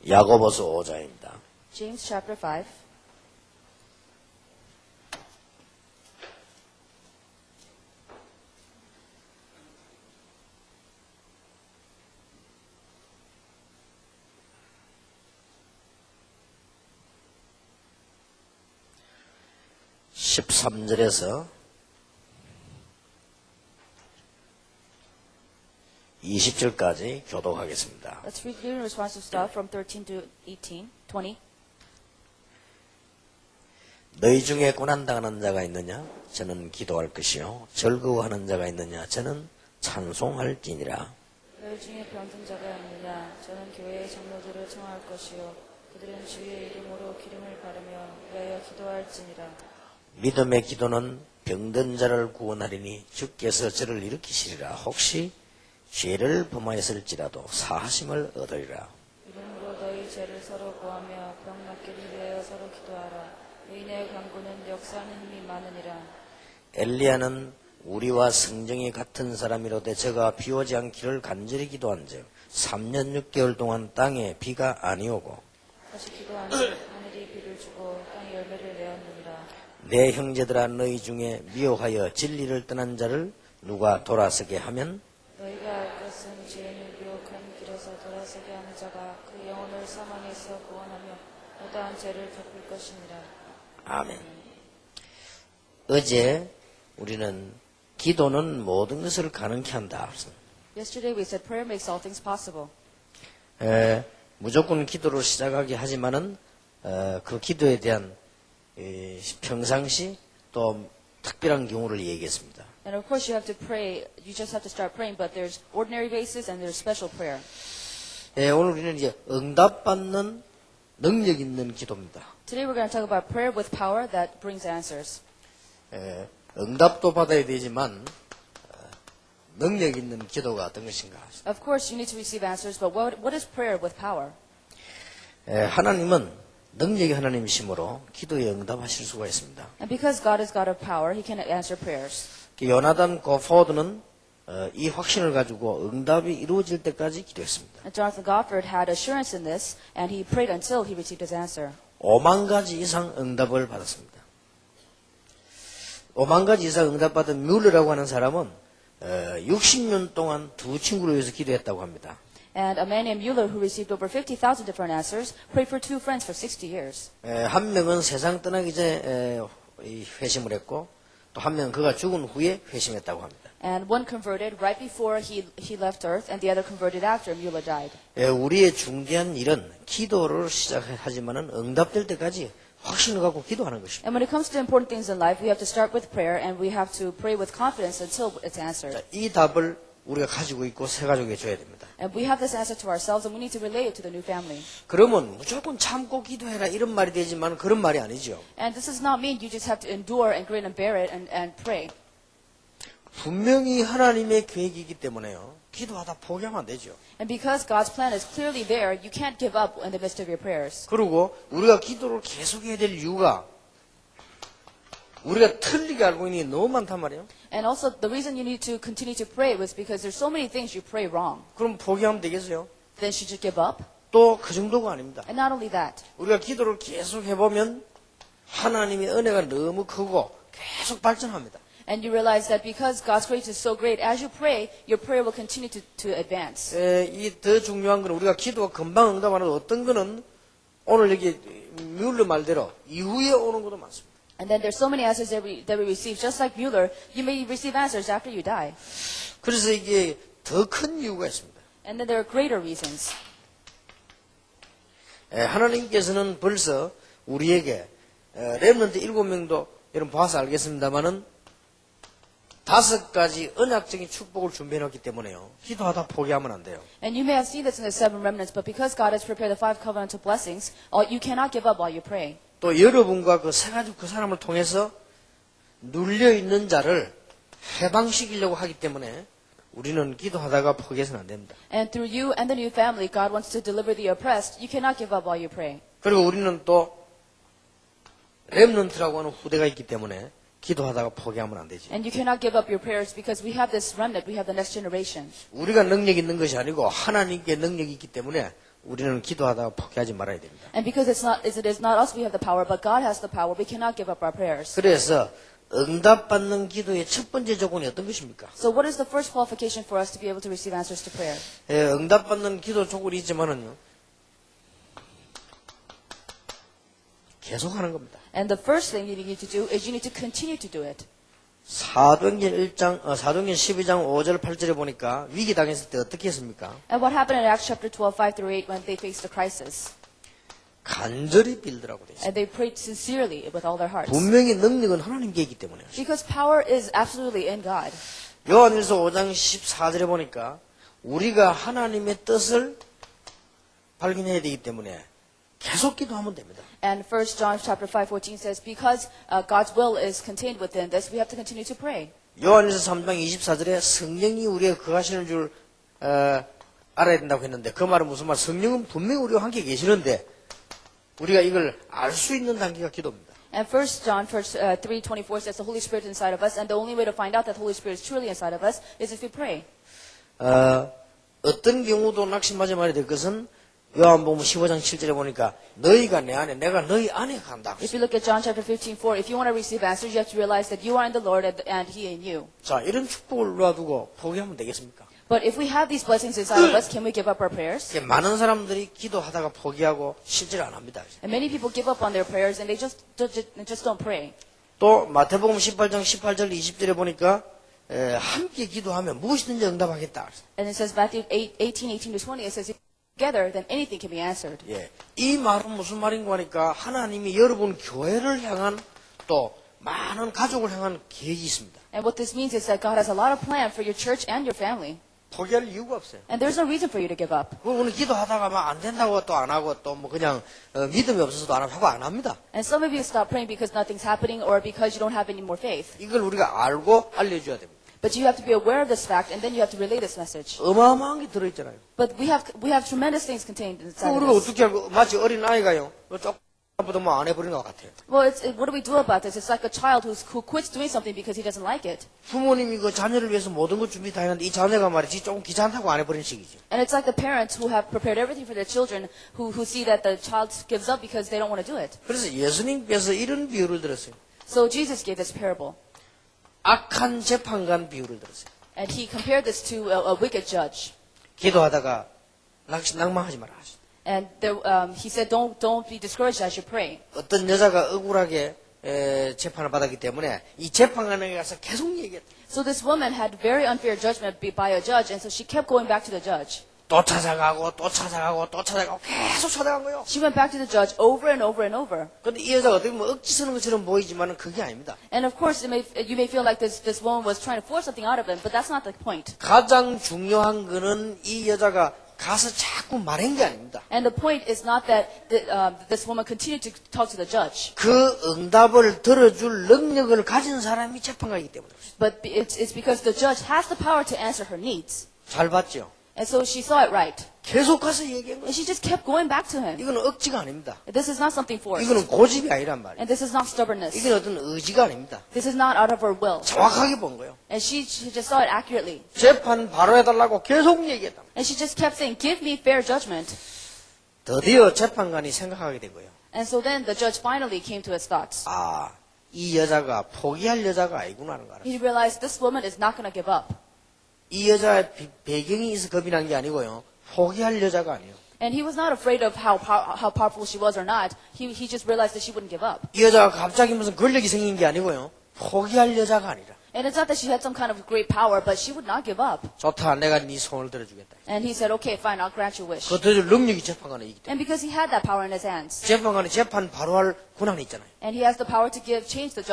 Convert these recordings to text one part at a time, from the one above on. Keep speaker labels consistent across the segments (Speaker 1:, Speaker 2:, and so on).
Speaker 1: 야고보서 5장입니다.
Speaker 2: James chapter 5.
Speaker 1: (13절에서) (20절까지) 교독하겠습니다.
Speaker 2: Let's read the responsive stuff from 13 to 18, 20.
Speaker 1: 너희 중에 고난당하는 자가 있느냐? 저는 기도할 것이요. 즐거워하는 자가 있느냐? 저는 찬송할지니라.
Speaker 2: 너희 중에 병든 자가 있느냐? 저는 교회의 장로들을 청할 것이요. 그들은 주의 이름으로 기름을 바르며 위하여 기도할지니라.
Speaker 1: 믿음의 기도는 병든 자를 구원하리니 주께서 저를 일으키시리라. 혹시 죄를 범하였을지라도 사하심을 얻으리라.
Speaker 2: 이름으로 너희 죄를 서로 고하며 병 낫기를 위하여 서로 기도하라. 의인의 강구는 역사하는 힘이 많으니라.
Speaker 1: 엘리야는 우리와 성정이 같은 사람이로되 저가 비 오지 않기를 간절히 기도한즉 3년 6개월 동안 땅에 비가 아니오고
Speaker 2: 다시 기도한즉 하늘이 비를 주고 땅이 열매를 내었느니라.
Speaker 1: 내 형제들아 너희 중에 미워하여 진리를 떠난 자를 누가 돌아서게 하면
Speaker 2: 너희가 알 것은 죄인을 유혹한 길에서 돌아서게 하는 자가 그 영혼을 사망에서 구원하며 무다한 죄를 덮을 것이니라.
Speaker 1: 아멘. 어제 우리는 기도는 모든 것을 가능케 한다.
Speaker 2: Yesterday we said prayer makes all things possible.
Speaker 1: 무조건 기도로 시작하게 하지만은 그 기도에 대한 평상시 또 특별한 경우를 얘기했습니다.
Speaker 2: And of course you have to pray, you just have to start praying, but there's ordinary basis and there's special prayer.
Speaker 1: 오늘 우리는 이제 응답받는 능력 있는 기도입니다.
Speaker 2: Today we're going to talk about prayer with power that brings answers.
Speaker 1: 응답도 받아야 되지만 능력 있는 기도가 어떤 것인가?
Speaker 2: Of course you need to receive answers, but what is prayer with power?
Speaker 1: 하나님은 능력이 하나님이시므로 기도에 응답하실 수가 있습니다.
Speaker 2: And because God is God of power, He can answer prayers.
Speaker 1: 요나단 고포드는 이 확신을 가지고 응답이 이루어질 때까지 기도했습니다.
Speaker 2: And Jonathan Gofford had assurance in this, and he prayed until he received his answer.
Speaker 1: 5만 가지 이상 응답을 받았습니다. 5만 가지 이상 응답받은 뮬러라고 하는 사람은 60년 동안 두 친구를 위해서 기도했다고 합니다.
Speaker 2: And a man named Mueller, who received over 50,000 different answers, prayed for two friends for 60 years.
Speaker 1: 한 명은 세상 떠나기 전에 회심을 했고 또 한 명은 그가 죽은 후에 회심했다고 합니다.
Speaker 2: And one converted right before he left earth, and the other converted after Mueller died.
Speaker 1: 우리의 중대한 일은 기도를 시작하지만은 응답될 때까지 확신을 갖고 기도하는 것입니다.
Speaker 2: And when it comes to important things in life, we have to start with prayer, and we have to pray with confidence until it's answered.
Speaker 1: 이 답을 우리가 가지고 있고 새 가족에 줘야 됩니다.
Speaker 2: And we have this answer to ourselves, and we need to relay it to the new family.
Speaker 1: 그러면 무조건 참고 기도해라 이런 말이 되지만 그런 말이 아니죠.
Speaker 2: And this does not mean you just have to endure and grin and bear it and pray.
Speaker 1: 분명히 하나님의 계획이기 때문에요. 기도하다 포기하면 안 되죠.
Speaker 2: And because God's plan is clearly there, you can't give up in the midst of your prayers.
Speaker 1: 그리고 우리가 기도를 계속해야 될 이유가 우리가 틀리게 알고 있는 게 너무 많단 말이에요.
Speaker 2: And also, the reason you need to continue to pray was because there's so many things you pray wrong.
Speaker 1: 그럼 포기하면 되겠어요?
Speaker 2: Then should you give up?
Speaker 1: 또 그 정도가 아닙니다.
Speaker 2: And not only that,
Speaker 1: 우리가 기도를 계속 해보면 하나님의 은혜가 너무 크고 계속 발전합니다.
Speaker 2: and you realize that because God's grace is so great, as you pray, your prayer will continue to advance.
Speaker 1: 이 더 중요한 건 우리가 기도가 금방 응답하는 어떤 거는 오늘 여기 뮬러 말대로 이후에 오는 것도 많습니다.
Speaker 2: And then there's so many answers that we receive. Just like Mueller, you may receive answers after you die.
Speaker 1: 그래서 이게 더 큰 이유가 있습니다.
Speaker 2: And then there are greater reasons.
Speaker 1: 하나님께서는 벌써 우리에게 렘넌트 7명도 여러분 봐서 알겠습니다만은 5가지 언약적인 축복을 준비해 놓기 때문에요. 기도하다 포기하면 안 돼요.
Speaker 2: And you may have seen this in the 7 remnants, but because God has prepared the 5 covenantal blessings, you cannot give up while you pray.
Speaker 1: 또 여러분과 그 세 가지 그 사람을 통해서 눌려 있는 자를 해방시키려고 하기 때문에 우리는 기도하다가 포기해서는 안 됩니다.
Speaker 2: And through you and the new family, God wants to deliver the oppressed. You cannot give up while you pray.
Speaker 1: 그리고 우리는 또 렘넌트라고 하는 후대가 있기 때문에 기도하다가 포기하면 안 되지.
Speaker 2: And you cannot give up your prayers because we have this remnant, we have the next generation.
Speaker 1: 우리가 능력 있는 것이 아니고 하나님께 능력이 있기 때문에 우리는 기도하다가 포기하지 말아야 됩니다.
Speaker 2: And because it is not us we have the power, but God has the power, we cannot give up our prayers.
Speaker 1: 그래서 응답받는 기도의 첫 번째 조건이 어떤 것입니까?
Speaker 2: So what is the first qualification for us to be able to receive answers to prayer?
Speaker 1: 예, 응답받는 기도 조건이 있지만은요. 계속하는 겁니다.
Speaker 2: And the first thing you need to do is you need to continue to do it.
Speaker 1: 사도행전 12장 5절 8절에 보니까 위기 당했을 때 어떻게 했습니까?
Speaker 2: And what happened in Acts chapter 12, 5 through 8 when they faced a crisis?
Speaker 1: 간절히 빌더라고 돼 있어요.
Speaker 2: And they prayed sincerely with all their hearts.
Speaker 1: 분명히 능력은 하나님께 있기 때문에.
Speaker 2: Because power is absolutely in God.
Speaker 1: 요한일서 5장 14절에 보니까 우리가 하나님의 뜻을 발견해야 되기 때문에 계속 기도하면 됩니다.
Speaker 2: And 1 John chapter 5:14 says, because God's will is contained within this, we have to continue to pray.
Speaker 1: 요한일서 3장 24절에 성령이 우리가 거하시는 줄 알아야 된다고 했는데 그 말은 무슨 말? 성령은 분명히 우리와 함께 계시는데 우리가 이걸 알 수 있는 단계가 기도입니다.
Speaker 2: And 1 John 3:24 says the Holy Spirit is inside of us, and the only way to find out that the Holy Spirit is truly inside of us is if we pray.
Speaker 1: 어떤 경우도 낙심하지 말아야 될 것은 요한복음 15장 7절에 보니까 너희가 내 안에 내가 너희 안에 간다.
Speaker 2: If you look at John chapter 15:4, if you want to receive answers, you have to realize that you are in the Lord and He in you.
Speaker 1: 자, 이런 축복을 놔두고 포기하면 되겠습니까?
Speaker 2: But if we have these blessings inside of us, can we give up our prayers?
Speaker 1: 많은 사람들이 기도하다가 포기하고 실제로 안 합니다.
Speaker 2: And many people give up on their prayers and they just don't pray.
Speaker 1: 또 마태복음 18장 18절 20절에 보니까 함께 기도하면 무엇이든지 응답하겠다.
Speaker 2: And it says Matthew 18:18-20, it says together then anything can be answered.
Speaker 1: 예, 이 말은 무슨 말인가 하니까 하나님이 여러분 교회를 향한 또 많은 가족을 향한 계획이 있습니다.
Speaker 2: And what this means is that God has a lot of plan for your church and your family.
Speaker 1: 포기할 이유가 없어요.
Speaker 2: And there's no reason for you to give up.
Speaker 1: 오늘 기도하다가 막 안 된다고 또 안 하고 또 뭐 그냥 믿음이 없어서도 안 하고 안 합니다.
Speaker 2: And some of you stop praying because nothing's happening or because you don't have any more faith.
Speaker 1: 이걸 우리가 알고 알려줘야 됩니다.
Speaker 2: But you have to be aware of this fact and then you have to relay this message.
Speaker 1: 어마어마한 게 들어있잖아요.
Speaker 2: But we have tremendous things contained inside of
Speaker 1: 우리가
Speaker 2: this.
Speaker 1: 어떻게 알고 마치 어린 아이가요. 조금보다 뭐 안 해버리는 것 같아요.
Speaker 2: Well, what do we do about this? It's like a child who quits doing something because he doesn't like it.
Speaker 1: 부모님이 그 자녀를 위해서 모든 것 준비 다 했는데 이 자녀가 말이지 조금 귀찮다고 안 해버리는 식이죠.
Speaker 2: And it's like the parents who have prepared everything for their children who see that the child gives up because they don't want to do it.
Speaker 1: 그래서 예수님께서 이런 비유를 들었어요.
Speaker 2: So Jesus gave this parable.
Speaker 1: 악한 재판관 비유를 들었어요.
Speaker 2: And he compared this to a wicked judge.
Speaker 1: 기도하다가 낭망하지 마라.
Speaker 2: And he said, don't be discouraged as you pray.
Speaker 1: 어떤 여자가 억울하게 재판을 받았기 때문에 이 재판관에게 가서 계속 얘기했다.
Speaker 2: So this woman had very unfair judgment by a judge, and so she kept going back to the judge.
Speaker 1: 또 찾아가고 또 찾아가고 또 찾아가고 계속 찾아간 거예요.
Speaker 2: She went back to the judge over and over and over.
Speaker 1: 근데 이 여자가 어떻게 보면 억지 쓰는 것처럼 보이지만 그게 아닙니다.
Speaker 2: And of course, you may feel like this woman was trying to force something out of him, but that's not the point.
Speaker 1: 가장 중요한 거는 이 여자가 가서 자꾸 말한 게 아닙니다.
Speaker 2: And the point is not that this woman continued to talk to the judge.
Speaker 1: 그 응답을 들어줄 능력을 가진 사람이 재판관이기 때문에.
Speaker 2: But it's because the judge has the power to answer her needs.
Speaker 1: 잘 봤죠?
Speaker 2: And so she saw it right.
Speaker 1: 계속 가서 얘기한 거예요.
Speaker 2: And she just kept going back to him.
Speaker 1: 이거는 억지가 아닙니다.
Speaker 2: This is not something forced.
Speaker 1: 이거는 고집이 아니란 말이에요.
Speaker 2: And this is not stubbornness.
Speaker 1: 이건 어떤 의지가 아닙니다.
Speaker 2: This is not out of her will.
Speaker 1: 정확하게 본 거예요.
Speaker 2: And she just saw it accurately.
Speaker 1: 재판 바로 해달라고 계속 얘기했다.
Speaker 2: And she just kept saying, give me fair judgment.
Speaker 1: 드디어 재판관이 생각하게 된 거예요.
Speaker 2: And so then the judge finally came to his thoughts.
Speaker 1: 아, 이 여자가 포기할 여자가 아니구나 하는 거 알았어요.
Speaker 2: He realized this woman is not going to give up.
Speaker 1: 이 여자의 배경이 있어 겁이 난 게 아니고요. 포기할 여자가 아니에요.
Speaker 2: And he was not afraid of how powerful she was or not. He just realized that she wouldn't give up.
Speaker 1: 이 여자가 갑자기 무슨 권력이 생긴 게 아니고요. 포기할 여자가 아니라.
Speaker 2: And it's not that she had some kind of great power, but she would not give up.
Speaker 1: 좋다, 내가 네 소원을 들어주겠다.
Speaker 2: And he said, okay, fine, I'll grant your wish.
Speaker 1: 그 들어줄 능력이 재판관에 있기 때문에.
Speaker 2: And because he had that power in his hands.
Speaker 1: 재판관이 재판 바로 할 권한이 있잖아요.
Speaker 2: And he has the power to change the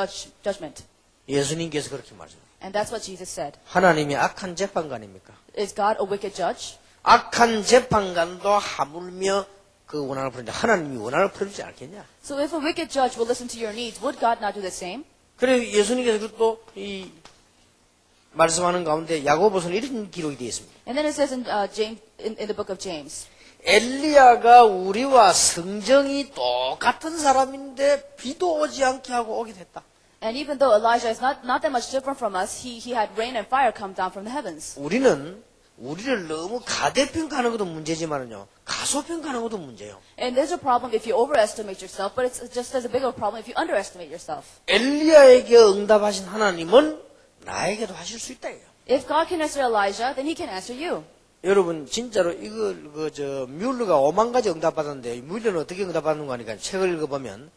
Speaker 2: judgment.
Speaker 1: 예수님께서 그렇게 말씀하셨어요.
Speaker 2: And that's what Jesus said.
Speaker 1: 하나님이 악한 재판관입니까?
Speaker 2: Is God a wicked judge?
Speaker 1: 악한 재판관도 하물며 그 원한을 풀는데 하나님이 원한을 풀지 않겠냐?
Speaker 2: So if a wicked judge will listen to your needs, would God not do the same?
Speaker 1: 그래 예수님께서 또 이 말씀하는 가운데 야고보서는 이런 기록이 되어 있습니다.
Speaker 2: And then it says in James, in the book of James,
Speaker 1: 엘리야가 우리와 성정이 똑같은 사람인데 비도 오지 않게 하고 오게 됐다.
Speaker 2: and even though Elijah is not that much different from us, he had rain and fire come down from the heavens.
Speaker 1: 우리는 우리를 너무 가대평가하는 것도 문제지만은요, 가소평가하는 것도 문제예요.
Speaker 2: And there's a problem if you overestimate yourself, but it's just as a bigger problem if you underestimate yourself.
Speaker 1: 엘리야에게 응답하신 하나님은 나에게도 하실 수 있다. 이거예요.
Speaker 2: If God can answer Elijah, then he can answer you.
Speaker 1: 여러분 진짜로 이걸 뮬러가 5만 가지 응답받았는데 뮬러는 어떻게 응답받는 거 하니까 책을 읽어보면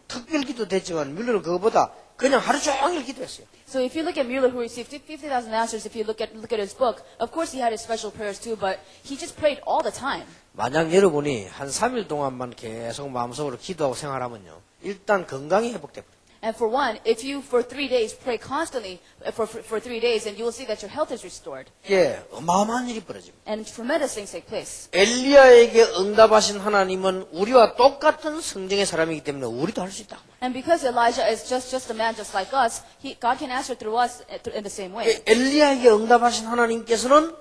Speaker 1: 특별기도 됐지만 뮬러는 그거보다 그냥 하루 종일 기도했어요.
Speaker 2: So if you look at Mueller, who received 50,000 answers, if you look at his book, of course he had his special prayers too, but he just prayed all the time.
Speaker 1: 만약 여러분이 한 3일 동안만 계속 마음속으로 기도하고 생활하면요, 일단 건강이 회복됩니다.
Speaker 2: And for one, if you for 3 days pray constantly for 3 days, and you will see that your health is restored,
Speaker 1: 예, 어마어마한 일이 벌어집니다.
Speaker 2: and tremendous things take place.
Speaker 1: 엘리야에게 응답하신 하나님은 우리와 똑같은 성정의 사람이기 때문에 우리도 할 수 있다.
Speaker 2: And because Elijah is just a man just like us, God can answer through us in the same way.
Speaker 1: 엘리야에게 응답하신 하나님께서는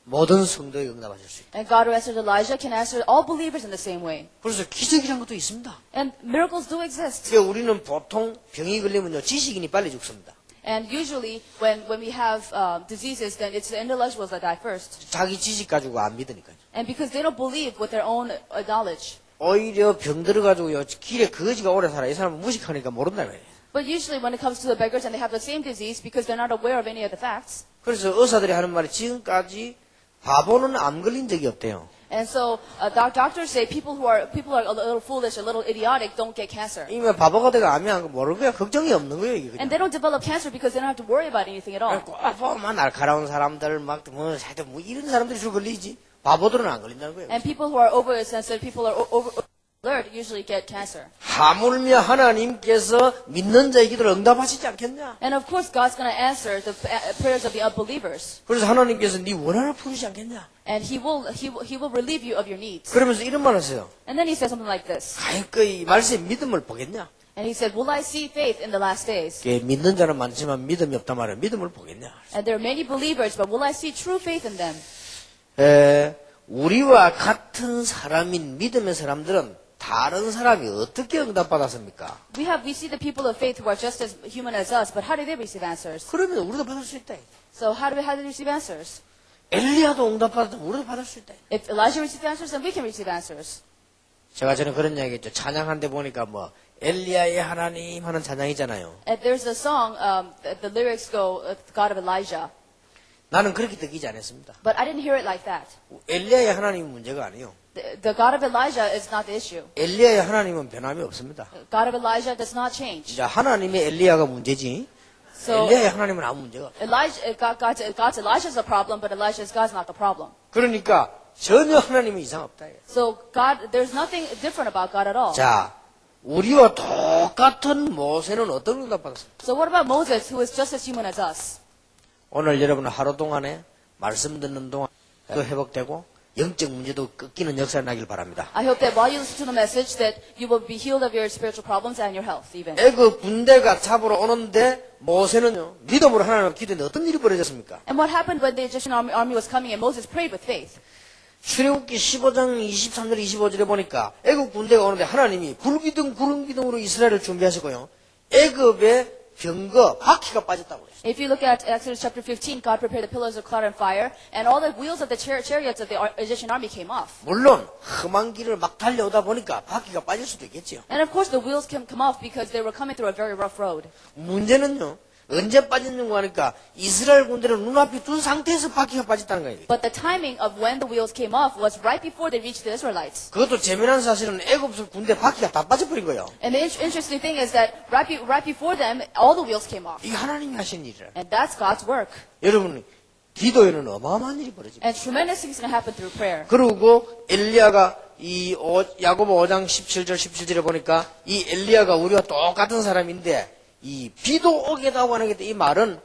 Speaker 1: 모든 성도에게 응답하실 수 있다.
Speaker 2: And God who answered Elijah can answer all believers in the same way.
Speaker 1: 그래서 기적이라는 것도 있습니다.
Speaker 2: And miracles do exist.
Speaker 1: 그러니까 우리는 보통 병이 걸리면요, 지식인이 빨리 죽습니다.
Speaker 2: And usually, when we have diseases, then it's the intellectuals that die first.
Speaker 1: 자기 지식 가지고 안 믿으니까요.
Speaker 2: And because they don't believe with their own knowledge.
Speaker 1: 오히려 병 들어가지고요, 길에 거지가 오래 살아. 이 사람은 무식하니까 모른다 말이에요.
Speaker 2: But usually when it comes to the beggars and they have the same disease because they're not aware of any of the facts.
Speaker 1: 그래서 의사들이 하는 말이 지금까지 바보는 암 걸린 적이 없대요.
Speaker 2: And so doctors say people who are a little foolish, a little idiotic don't get cancer.
Speaker 1: 이미 바보가 되고 암이 안 모르는 거야. 걱정이 없는 거예요. 이게 그냥.
Speaker 2: And they don't develop cancer because they don't have to worry about anything at all.
Speaker 1: 막 날카로운 사람들 뭐 이런 사람들이 주로 걸리지. 바보들은 안 걸린다는 거예요.
Speaker 2: And people who are oversensitive, people who are over alert usually get cancer.
Speaker 1: 하물며 하나님께서 믿는 자의 기도를 응답하시지 않겠냐?
Speaker 2: And of course God's going to answer the prayers of the unbelievers.
Speaker 1: 그래서 하나님께서 네 원한을 풀으시지 않겠냐?
Speaker 2: And he will relieve you of your needs.
Speaker 1: 그러면서 이런 말을 하세요.
Speaker 2: And then he says something like this.
Speaker 1: 가히 말씀의 믿음을 보겠냐?
Speaker 2: And he said, will I see faith in the last days?
Speaker 1: 믿는 자는 많지만 믿음이 없단 말이에요. 믿음을 보겠냐?
Speaker 2: And there are many believers, but will I see true faith in them?
Speaker 1: 우리와 같은 사람인 믿음의 사람들은 다른 사람이 어떻게 응답받았습니까?
Speaker 2: We see the people of faith who are just as human as us, but how do they receive answers?
Speaker 1: 그러면 우리도 받을 수 있다.
Speaker 2: So how do they receive answers?
Speaker 1: 엘리야도 응답받았다면 우리도 받을 수 있다.
Speaker 2: If Elijah received answers, then we can receive answers.
Speaker 1: 제가 전에 그런 이야기 했죠. 찬양한 데 보니까 엘리야의 하나님 하는 찬양이잖아요.
Speaker 2: And there's a song, the lyrics go, God of Elijah.
Speaker 1: 나는 그렇게 느끼지 않았습니다.
Speaker 2: But I didn't hear it like that.
Speaker 1: 엘리야의 하나님이 문제가 아니에요.
Speaker 2: The God of Elijah is not the issue.
Speaker 1: 엘리야의 하나님은 변함이 없습니다.
Speaker 2: God of Elijah does not change.
Speaker 1: 자, 하나님의 엘리야가 문제지.
Speaker 2: So
Speaker 1: 엘리야의 하나님은 아무 문제가 없어요.
Speaker 2: God's Elijah's the problem, but God's not the problem.
Speaker 1: 그러니까 전혀 하나님은 이상 없다.
Speaker 2: So there's nothing different about God at all.
Speaker 1: 자, 우리와 똑같은 모세는 어떤 응답 받았습니까?
Speaker 2: So what about Moses, who is just as human as us?
Speaker 1: 오늘 여러분 하루 동안에 말씀 듣는 동안 또 회복되고 영적 문제도 꺾이는 역사가 나길 바랍니다.
Speaker 2: I hope that while you listen to the message that you will be healed of your spiritual problems and your health even.
Speaker 1: 애굽 군대가 잡으러 오는데 모세는요 믿음으로 하나님 앞에 기도했는데 어떤 일이 벌어졌습니까?
Speaker 2: And what happened when the Egyptian army was coming and Moses prayed with faith?
Speaker 1: 출애굽기 15장 23절 25절에 보니까 애굽 군대가 오는데 하나님이 불기둥 구름기둥으로 이스라엘을 준비하시고요. 애굽의 병거 바퀴가 빠졌다고 그랬어요.
Speaker 2: If you look at Exodus chapter 15, God prepared the pillars of cloud and fire, and all the wheels of the chariots of the Egyptian army came off.
Speaker 1: 물론 험한 길을 막 달려오다 보니까 바퀴가 빠질 수도 있겠죠.
Speaker 2: And of course the wheels can come off because they were coming through a very rough road.
Speaker 1: 문제는요. 언제 빠졌는가 하니까 이스라엘 군대를 눈앞에 둔 상태에서 바퀴가 빠졌다는 거예요.
Speaker 2: But the timing of when the wheels came off was right before they reached the Israelites.
Speaker 1: 그것도 재미난 사실은 애굽 군대 바퀴가 다 빠져버린 거예요.
Speaker 2: And the interesting thing is that right before them, all the wheels came off.
Speaker 1: 이게 하나님이 하신 일이라.
Speaker 2: And that's God's work.
Speaker 1: 여러분 기도에는 어마어마한 일이 벌어집니다.
Speaker 2: And tremendous things can happen through prayer.
Speaker 1: 그리고 엘리야가 야고보 5장 17절에 보니까 이 엘리야가 우리와 똑같은 사람인데 이 비도 오게다고 하는 이 말은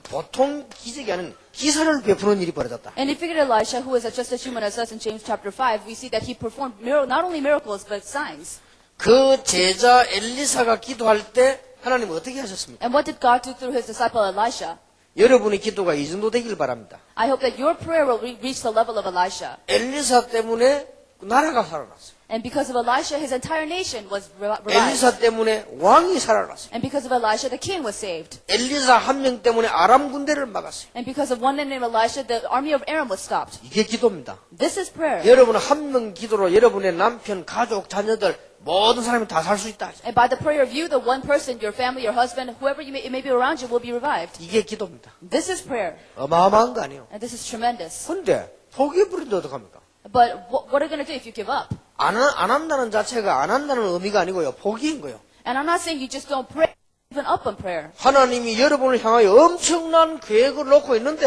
Speaker 1: 보통 기적이 아닌 기사를 베푸는 일이 벌어졌다.
Speaker 2: And if you get Elisha, who is just as human as us in James chapter 5, we see that he performed not only miracles but signs.
Speaker 1: 그 제자 엘리사가 기도할 때 하나님 어떻게 하셨습니까?
Speaker 2: And what did God do through his disciple Elisha?
Speaker 1: 여러분의 기도가 이 정도 되길 바랍니다.
Speaker 2: I hope that your prayer will reach the level of Elisha.
Speaker 1: 엘리사 때문에 나라가 살아났어요.
Speaker 2: And because of Elisha, his entire nation was revived.
Speaker 1: 엘리사 때문에 왕이 살아났어요.
Speaker 2: And because of Elisha, the king was saved.
Speaker 1: 엘리사 한 명 때문에 아람 군대를 막았어요.
Speaker 2: And because of one man named Elisha, the army of Aram was stopped.
Speaker 1: 이게 기도입니다.
Speaker 2: This is prayer.
Speaker 1: 여러분 한 명 기도로 여러분의 남편, 가족, 자녀들 모든 사람이 다 살 수 있다.
Speaker 2: And by the prayer of you, the one person, your family, your husband, whoever it may be around you will be revived.
Speaker 1: 이게 기도입니다.
Speaker 2: This is prayer.
Speaker 1: 어마어마한 거 아니에요.
Speaker 2: And this is tremendous.
Speaker 1: 근데 포기해버리는데 어떡합니까?
Speaker 2: But what are you going to do if you give up?
Speaker 1: 안 한다는 자체가 안 한다는 의미가 아니고요. 포기인 거예요.
Speaker 2: And I'm not saying you just don't pray, even up on prayer.
Speaker 1: 하나님이 여러분을 향하여 엄청난 계획을 놓고 있는데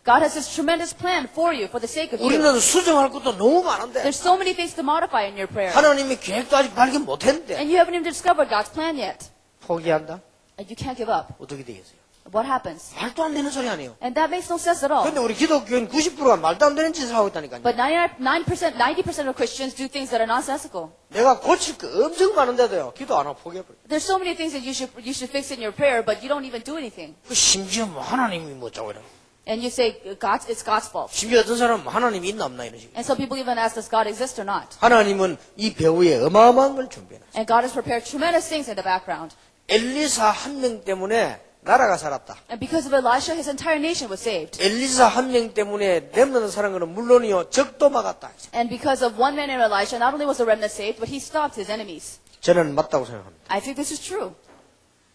Speaker 2: God has this tremendous plan for you, for the sake of you.
Speaker 1: 우리는 수정할 것도 너무 많은데
Speaker 2: There's so many things to modify in your prayer.
Speaker 1: 하나님이 계획도 아직 발견 못했는데
Speaker 2: And you haven't even discovered God's plan yet.
Speaker 1: 포기한다?
Speaker 2: And you can't give up.
Speaker 1: 어떻게 되겠어요?
Speaker 2: What happens?
Speaker 1: 말도 안 되는 소리 아니에요.
Speaker 2: And that makes no sense at all.
Speaker 1: 근데 우리 기독교인 90%가 말도 안 되는 짓을 하고 있다니까요.
Speaker 2: But 90% of Christians do things that are nonsensical.
Speaker 1: 내가 고칠 거 엄청 많은데도요. 기도 안 하고 포기해버려요.
Speaker 2: There's so many things that you should fix in your prayer, but you don't even do anything.
Speaker 1: 심지어 뭐 하나님이 뭐 어쩌고 이래.
Speaker 2: And you say it's God's fault.
Speaker 1: 심지어 어떤 사람은 하나님이 있나 없나 이런 식으로.
Speaker 2: And some people even ask, does God exist or not?
Speaker 1: 하나님은 이 배후에 어마어마한 걸 준비해놨어요.
Speaker 2: And God has prepared tremendous things in the background.
Speaker 1: 엘리사 한 명 때문에 나라가 살았다.
Speaker 2: And because of Elisha, his entire nation was saved.
Speaker 1: 엘리사 한 명 때문에 렘넌트 사는 것은 물론이요. 적도 막았다.
Speaker 2: And because of one man named Elisha, not only was the remnant saved, but he stopped his enemies.
Speaker 1: 저는 맞다고 생각합니다.
Speaker 2: I think this is true.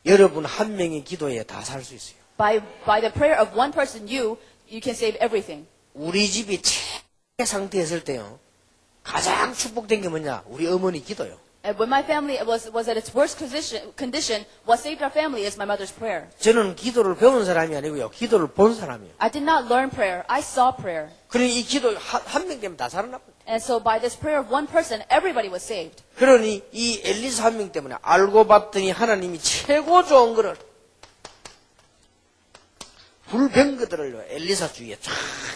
Speaker 1: 여러분 한 명의 기도에 다 살 수 있어요.
Speaker 2: By the prayer of one person, you can save everything.
Speaker 1: 우리 집이 최악의 상태에 있을 때요. 가장 축복된 게 뭐냐? 우리 어머니 기도요.
Speaker 2: And when my family was at its worst condition, what saved our family is my mother's prayer.
Speaker 1: 저는 기도를 배운 사람이 아니고요. 기도를 본 사람이에요.
Speaker 2: I did not learn prayer. I saw prayer.
Speaker 1: 그러니 이 기도 한 명 때문에 다 살아났거든요.
Speaker 2: And so by this prayer of one person, everybody was saved.
Speaker 1: 그러니 이 엘리사 한 명 때문에 알고 봤더니 하나님이 최고 좋은 거를 불병거들을 엘리사 주위에 쫙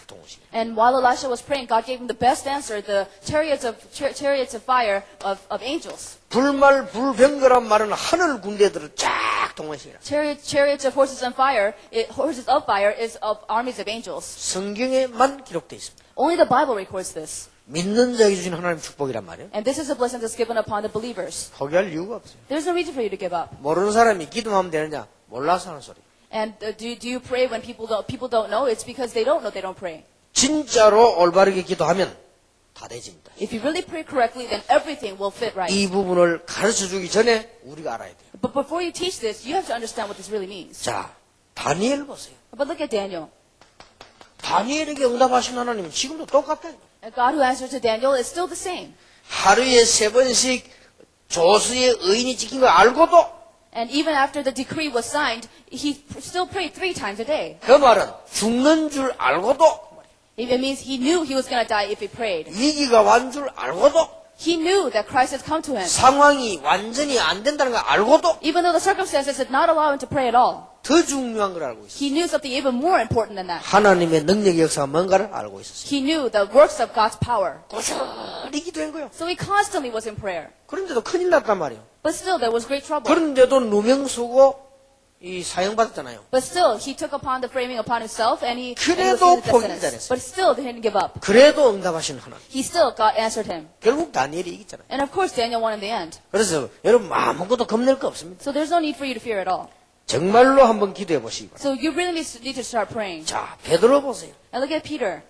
Speaker 1: 동시에.
Speaker 2: And while Elisha was praying, God gave him the best answer, the chariots of fire of angels.
Speaker 1: 불말 불병거란 말은 하늘 군대들을 쫙 동시에.
Speaker 2: Chariots of horses of fire is of armies of angels.
Speaker 1: 성경에만 기록되어 있습니다.
Speaker 2: Only the Bible records this.
Speaker 1: 믿는 자에게 주신 하나님 축복이란 말이에요.
Speaker 2: And this is a blessing that's given upon the believers.
Speaker 1: 포기할 이유가 없어요.
Speaker 2: There's no reason for you to give up.
Speaker 1: 모르는 사람이 기도하면 되느냐? 몰라서 하는 소리.
Speaker 2: And do you pray when people don't know? It's because they don't know they don't pray.
Speaker 1: 진짜로 올바르게 기도하면 다 되집니다.
Speaker 2: If you really pray correctly, then everything will fit right.
Speaker 1: 이 부분을 가르쳐주기 전에 우리가 알아야 돼요.
Speaker 2: But before you teach this, you have to understand what this really means.
Speaker 1: 자, 다니엘 보세요.
Speaker 2: But look at Daniel.
Speaker 1: 다니엘에게 응답하신 하나님은 지금도 똑같아요.
Speaker 2: And God who answered to Daniel is still the same.
Speaker 1: 하루에 3번씩 조수의 의인이 찍힌 걸 알고도
Speaker 2: And even after the decree was signed, he still prayed 3 times a day.
Speaker 1: 그 말은 죽는 줄 알고도
Speaker 2: It means he knew he was going to die if he prayed.
Speaker 1: 위기가 완 줄 알고도
Speaker 2: He knew that Christ had come to him.
Speaker 1: 상황이 완전히 안 된다는 걸 알고도
Speaker 2: Even though the circumstances did not allow him to pray at all.
Speaker 1: 더 중요한 걸 알고 있어요.
Speaker 2: He knew something even more important than that.
Speaker 1: 하나님의 능력의 역사가 뭔가를 알고 있었어요.
Speaker 2: He knew the works of God's power.
Speaker 1: 꾸준히 기도한 거예요.
Speaker 2: So he constantly was in prayer.
Speaker 1: 그런데도 큰일 났단 말이에요.
Speaker 2: But still, there was great trouble.
Speaker 1: 그런데도 누명 쓰고 이 사형받았잖아요.
Speaker 2: But still, he took upon the framing upon himself, and he
Speaker 1: 그래도
Speaker 2: was
Speaker 1: 포기
Speaker 2: sentenced.
Speaker 1: 잘했어요.
Speaker 2: But still, they didn't give up.
Speaker 1: 그래도 응답하시는 하나님.
Speaker 2: He still God answered him.
Speaker 1: 결국 다니엘이 이겼잖아요.
Speaker 2: And of course, Daniel won in the end.
Speaker 1: 그래서 여러분 아무것도 겁낼 거 없습니다.
Speaker 2: So there's no need for you to fear at all.
Speaker 1: 정말로 한번 기도해 보시기 바랍니다.
Speaker 2: So you really need to start praying.
Speaker 1: 자, 베드로 보세요.
Speaker 2: And look at Peter.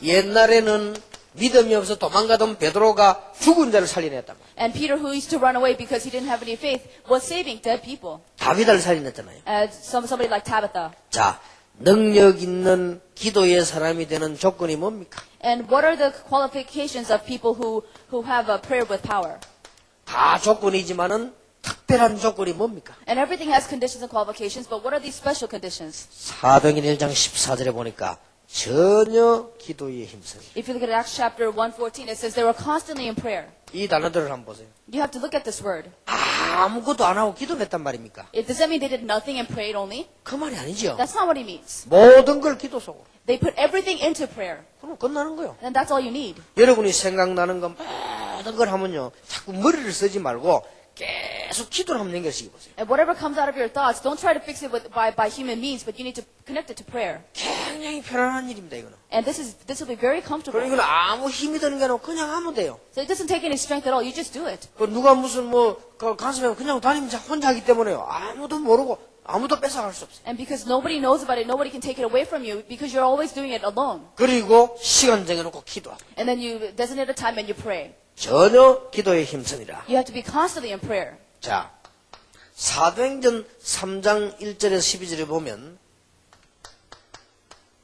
Speaker 1: 옛날에는 믿음이 없어 도망가던 베드로가 죽은 자를 살려냈단 말이에요.
Speaker 2: And Peter, who used to run away because he didn't have any faith, was saving dead people.
Speaker 1: 다윗을 살려냈잖아요.
Speaker 2: As somebody like Tabitha.
Speaker 1: 자, 능력 있는 기도의 사람이 되는 조건이 뭡니까?
Speaker 2: And what are the qualifications of people who have a prayer with power?
Speaker 1: 다 조건이지만은 특별한 조건이 뭡니까?
Speaker 2: And everything has conditions and qualifications, but what are these special conditions?
Speaker 1: 사도행전 1장 14절에 보니까 전혀 기도에 힘써요.
Speaker 2: If you look at Acts chapter 1:14, it says they were constantly in prayer.
Speaker 1: 이 단어들을 한번 보세요.
Speaker 2: You have to look at this word.
Speaker 1: 아무것도 안 하고 기도했단 말입니까?
Speaker 2: Does that mean they did nothing and prayed only?
Speaker 1: 그 말이 아니죠.
Speaker 2: That's not what he means.
Speaker 1: 모든 걸 기도 속으로.
Speaker 2: They put everything into prayer.
Speaker 1: 그럼 끝나는 거예요.
Speaker 2: And that's all you need.
Speaker 1: 여러분이 생각나는 건 모든 걸 하면요. 자꾸 머리를 쓰지 말고 계속 기도를 한번 연결시켜 보세요.
Speaker 2: And whatever comes out of your thoughts, don't try to fix it by human means, but you need to connect it to prayer.
Speaker 1: 굉장히 편안한 일입니다, 이거는.
Speaker 2: And this will be very comfortable.
Speaker 1: 그리고 이건 아무 힘이 드는 게 아니고 그냥 하면 돼요.
Speaker 2: So it doesn't take any strength at all. You just do it.
Speaker 1: 그 누가 무슨 그 가슴에 그냥 다니면서 혼자 하기 때문에요. 아무도 모르고 아무도 뺏어갈 수 없어요.
Speaker 2: And because nobody knows about it, nobody can take it away from you because you're always doing it alone.
Speaker 1: 그리고 시간 정해놓고 기도하고
Speaker 2: And then you designate a time and you pray.
Speaker 1: 전혀 기도에 힘쓰니라.
Speaker 2: You have to be constantly in prayer.
Speaker 1: 자, 사도행전 3장 1절에서 12절에 보면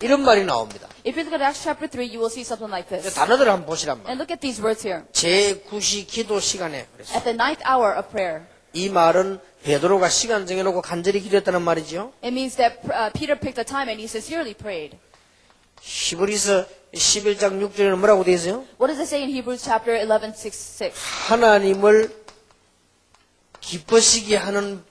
Speaker 1: 이런 말이 나옵니다.
Speaker 2: If you look at Acts chapter 3, you will see something like this.
Speaker 1: 단어들을 한번 보시란 말이에요.
Speaker 2: And look at these words here.
Speaker 1: 제9시 기도 시간에 그랬어요.
Speaker 2: At the ninth hour of prayer.
Speaker 1: 이 말은 베드로가 시간 정해놓고 간절히 기도했다는 말이죠.
Speaker 2: It means that Peter picked a time and he sincerely prayed.
Speaker 1: 히브리서 11장 6절에는 뭐라고 되어 있어요?
Speaker 2: What does it say in Hebrews chapter 11:6?
Speaker 1: 하나님을 기쁘시게 하는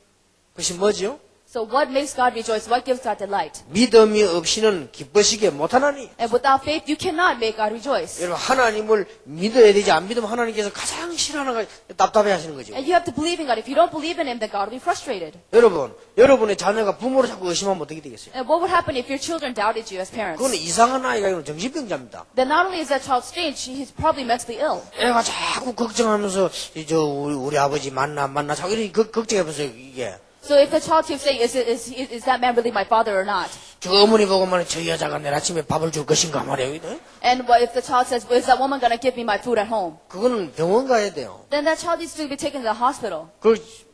Speaker 1: 것이 뭐죠?
Speaker 2: So what makes God rejoice? What gives God delight?
Speaker 1: 믿음이 없이는 기쁘시게 못하나니.
Speaker 2: And without faith, you cannot make God rejoice.
Speaker 1: 여러분 하나님을 믿어야 되지 안 믿으면 하나님께서 가장 싫어하는 거 답답해 하시는 거죠.
Speaker 2: And you have to believe in God. If you don't believe in Him, then God will be frustrated.
Speaker 1: 여러분의 자녀가 부모를 자꾸 의심하면 어떻게 되겠어요?
Speaker 2: And what would happen if your children doubted you as parents?
Speaker 1: 그건 이상한 아이가 아니라 정신병자입니다.
Speaker 2: Then not only is that child strange, he's probably mentally ill.
Speaker 1: 애가 자꾸 걱정하면서 우리 아버지 만나 자꾸 이렇게 걱정해보세요 이게.
Speaker 2: So if the child keeps saying, is that man really my father or not?
Speaker 1: 저 어머니 보고만 저 여자가 내일 아침에 밥을 줄 것인가 말이에요.
Speaker 2: And what if the child says, is that woman going to give me my food at home?
Speaker 1: 그거는 병원 가야 돼요.
Speaker 2: Then that child needs to be taken to the hospital.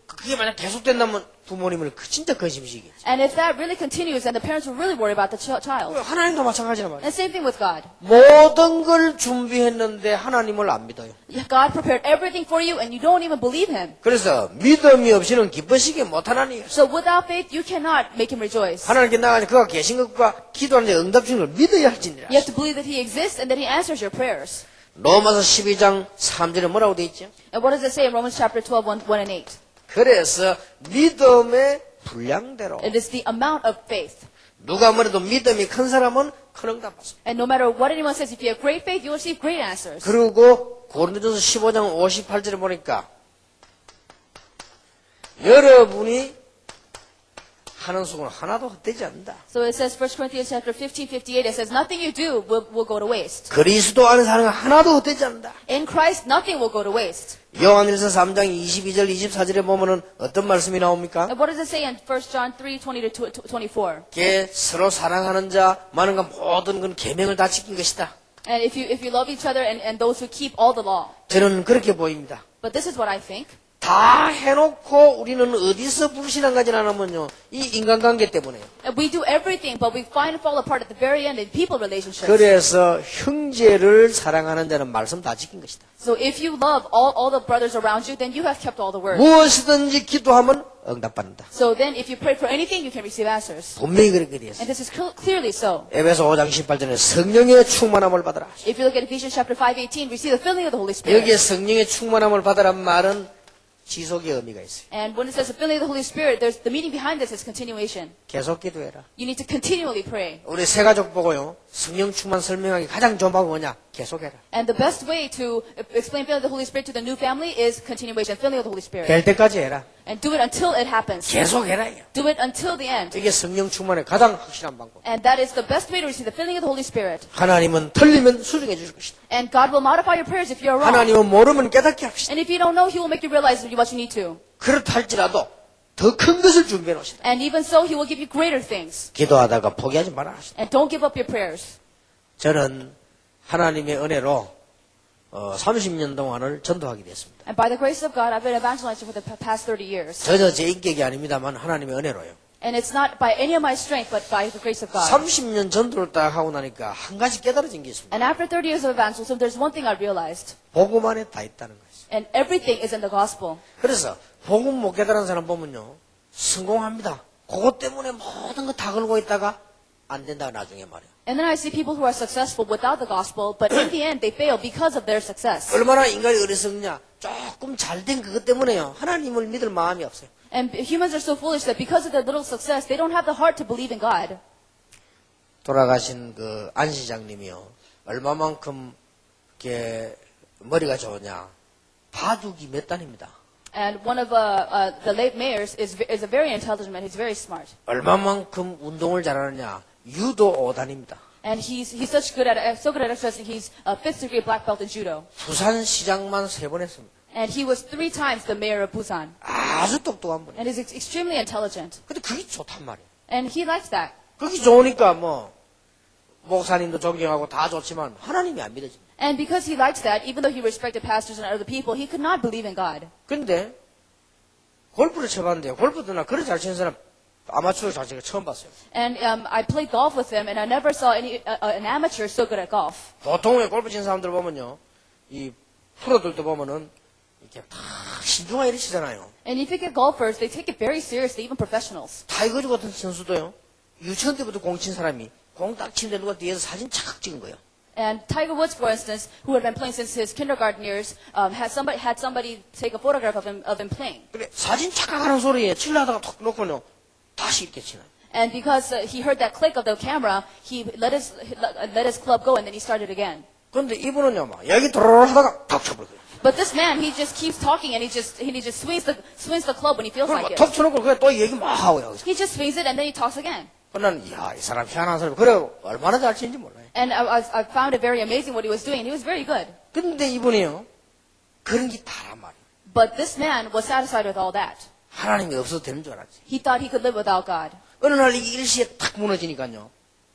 Speaker 1: 그게 만약 계속된다면 부모님은 진짜 거짓이겠지.
Speaker 2: And if that really continues, then the parents will really worry about the child.
Speaker 1: 하나님도 마찬가지란 말이에요.
Speaker 2: And same thing with God.
Speaker 1: 모든 걸 준비했는데 하나님을 안 믿어요.
Speaker 2: God prepared everything for you and you don't even believe Him.
Speaker 1: 그래서 믿음이 없이는 기쁘시게 못하나니.
Speaker 2: So without faith, you cannot make Him rejoice.
Speaker 1: 하나님께 나가서 그가 계신 것과 기도하는데 응답 주는 걸 믿어야 할지니라.
Speaker 2: You have to believe that He exists and that He answers your prayers.
Speaker 1: 로마서 12장 3절에 뭐라고 돼 있죠?
Speaker 2: And what does it say in Romans chapter 12, 1 and 8?
Speaker 1: 그래서 믿음의 분량대로
Speaker 2: It is the amount of faith.
Speaker 1: 누가 뭐래도 믿음이 큰 사람은 큰 응답 받습니다.
Speaker 2: And no matter what anyone says, if you have great faith, you will receive great answers.
Speaker 1: 그리고 고린도전서 15장 58절에 보니까 여러분이 하는 수고는 하나도 헛되지 않는다.
Speaker 2: So it says 1 Corinthians chapter 15:58, it says, nothing you do will go to waste.
Speaker 1: 그리스도 안에 사는 건 하나도 헛되지 않는다.
Speaker 2: In Christ, nothing will go to waste.
Speaker 1: 요한일서 3장 22절 24절에 보면은 어떤 말씀이 나옵니까?
Speaker 2: And what does it say in 1 John 3:20-24?
Speaker 1: 게 서로 사랑하는 자 많은 건 모든 건 계명을 다 지킨 것이다.
Speaker 2: And if you love each other and those who keep all the law.
Speaker 1: 저는 그렇게 보입니다.
Speaker 2: But this is what I think.
Speaker 1: 다 해놓고 우리는 어디서 불신한 가지 않으면요 이 인간관계 때문에요.
Speaker 2: And we do everything, but we fall apart at the very end in people relationships.
Speaker 1: 그래서 형제를 사랑하는 자는 말씀 다 지킨 것이다.
Speaker 2: So if you love all the brothers around you, then you have kept all the words.
Speaker 1: 무엇이든지 기도하면 응답받는다.
Speaker 2: So then if you pray for anything, you can receive answers.
Speaker 1: 분명히 그렇게 되어 있어요.
Speaker 2: And this is clearly so.
Speaker 1: 에베소 5장 18절에 성령의 충만함을 받으라.
Speaker 2: If you look at Ephesians chapter 5:18, receive the filling of the Holy Spirit.
Speaker 1: 여기에 성령의 충만함을 받으란 말은 지속의 의미가 있어요.
Speaker 2: And when it says the filling of the Holy Spirit, there's the meaning behind this is continuation.
Speaker 1: 계속 기도해라.
Speaker 2: You need to continually pray.
Speaker 1: 우리 세 가족 보고요. 성령 충만 설명하기 가장 좋은 방법이 뭐냐? 계속해라.
Speaker 2: And the best way to explain filling of the Holy Spirit to the new family is continuation, filling of the Holy Spirit.
Speaker 1: 될 때까지 해라.
Speaker 2: And do it until it happens.
Speaker 1: 계속해라.
Speaker 2: Do it until the end.
Speaker 1: 이게 성령 충만의 가장 확실한 방법.
Speaker 2: And that is the best way to receive the filling of the Holy Spirit.
Speaker 1: 하나님은 틀리면 수정해 주실 것이다.
Speaker 2: And God will modify your prayers if you're wrong.
Speaker 1: 하나님은 모르면 깨닫게 합시다.
Speaker 2: And if you don't know, He will make you realize what you need to.
Speaker 1: 그렇다 할지라도 더 큰 것을 준비해 놓으시다.
Speaker 2: And even so, He will give you greater things.
Speaker 1: 기도하다가 포기하지 말아 하시다.
Speaker 2: And don't give up your prayers.
Speaker 1: 저는 하나님의 은혜로 30년 동안을 전도하게 됐습니다.
Speaker 2: And by the grace of God, I've been evangelizing for the past 30 years.
Speaker 1: 전혀 제 인격이 아닙니다만 하나님의 은혜로요.
Speaker 2: And it's not by any of my strength, but by the grace of God.
Speaker 1: 30년 전도를 딱 하고 나니까 한 가지 깨달아진 게 있습니다.
Speaker 2: And after 30 years of evangelism, there's one thing I realized.
Speaker 1: 복음 안에 다 있다는 거예요.
Speaker 2: And everything is in the gospel.
Speaker 1: 그래서 복음 못 깨달은 사람 보면요. 성공합니다. 그것 때문에 모든 거 다 걸고 있다가 안 된다 나중에 말이에요.
Speaker 2: And then I see people who are successful without the gospel, but in the end, they fail because of their success.
Speaker 1: 얼마나 인간이 어리석냐. 조금 잘된 그것 때문에요. 하나님을 믿을 마음이 없어요.
Speaker 2: And humans are so foolish that because of their little success, they don't have the heart to believe in God.
Speaker 1: 돌아가신 그 안 시장님이요. 얼마만큼 이렇게 머리가 좋으냐. 바둑이 몇 단입니다.
Speaker 2: And one of the late mayors is a very intelligent man. He's very smart.
Speaker 1: 얼마만큼 운동을 잘하느냐. 유도 5단입니다.
Speaker 2: And he's so good at exercising. He's a fifth degree black belt in judo.
Speaker 1: 부산시장만 3번 했습니다.
Speaker 2: And he was 3 times the mayor of Busan.
Speaker 1: 아주 똑똑한 분이에요.
Speaker 2: And is extremely intelligent.
Speaker 1: 근데 그게 좋단 말이에요.
Speaker 2: And he likes that.
Speaker 1: 그게 좋으니까 뭐 목사님도 존경하고 다 좋지만 하나님이 안 믿어집니다.
Speaker 2: And because he likes that, even though he respected pastors and other people, he could not believe in God.
Speaker 1: 근데 골프를 쳐봤는데요. 골프도 나 그렇게 잘 치는 사람 아마추어 자체가 처음 봤어요.
Speaker 2: And I played golf with him, and I never saw an amateur so good at golf.
Speaker 1: 보통의 골프 치는 사람들 보면요. 이 프로들도 보면은 이렇게 다 신중하게 이렇게 치잖아요.
Speaker 2: And if you get golfers, they take it very seriously, even professionals.
Speaker 1: 타이거즈 같은 선수도요. 유치원 때부터 공 친 사람이 공 딱 치는데 누가 뒤에서 사진 착 찍은 거예요.
Speaker 2: And Tiger Woods, for instance, who had been playing since his kindergarten years, had somebody take a photograph of him playing.
Speaker 1: 그래 사진 착각하는 소리에 칠려다가 톡 놓고는 다시 이렇게 치나요.
Speaker 2: And because he heard that click of the camera, he let his club go, and then he started again.
Speaker 1: 그런데 이분은요, 막 여기 도로로 하다가 탁 쳐버려요.
Speaker 2: But this man, he just keeps talking, and he just swings the club when he feels like
Speaker 1: 그럼
Speaker 2: it.
Speaker 1: 톡 쳐놓고 그냥 또 얘기 막 하고요.
Speaker 2: He just swings it, and then he talks again.
Speaker 1: 그러면 이 사람 희한한 사람. 그래 얼마나 잘 치는지 몰라요.
Speaker 2: And I found it very amazing what he was doing, and he was very good.
Speaker 1: 근데 이분이요, 그런 게 다란 말이에요.
Speaker 2: But this man was satisfied with all that.
Speaker 1: 하나님이 없어도 되는 줄 알았지.
Speaker 2: He thought he could live without God.
Speaker 1: 어느 날 이 일시에 탁 무너지니까요,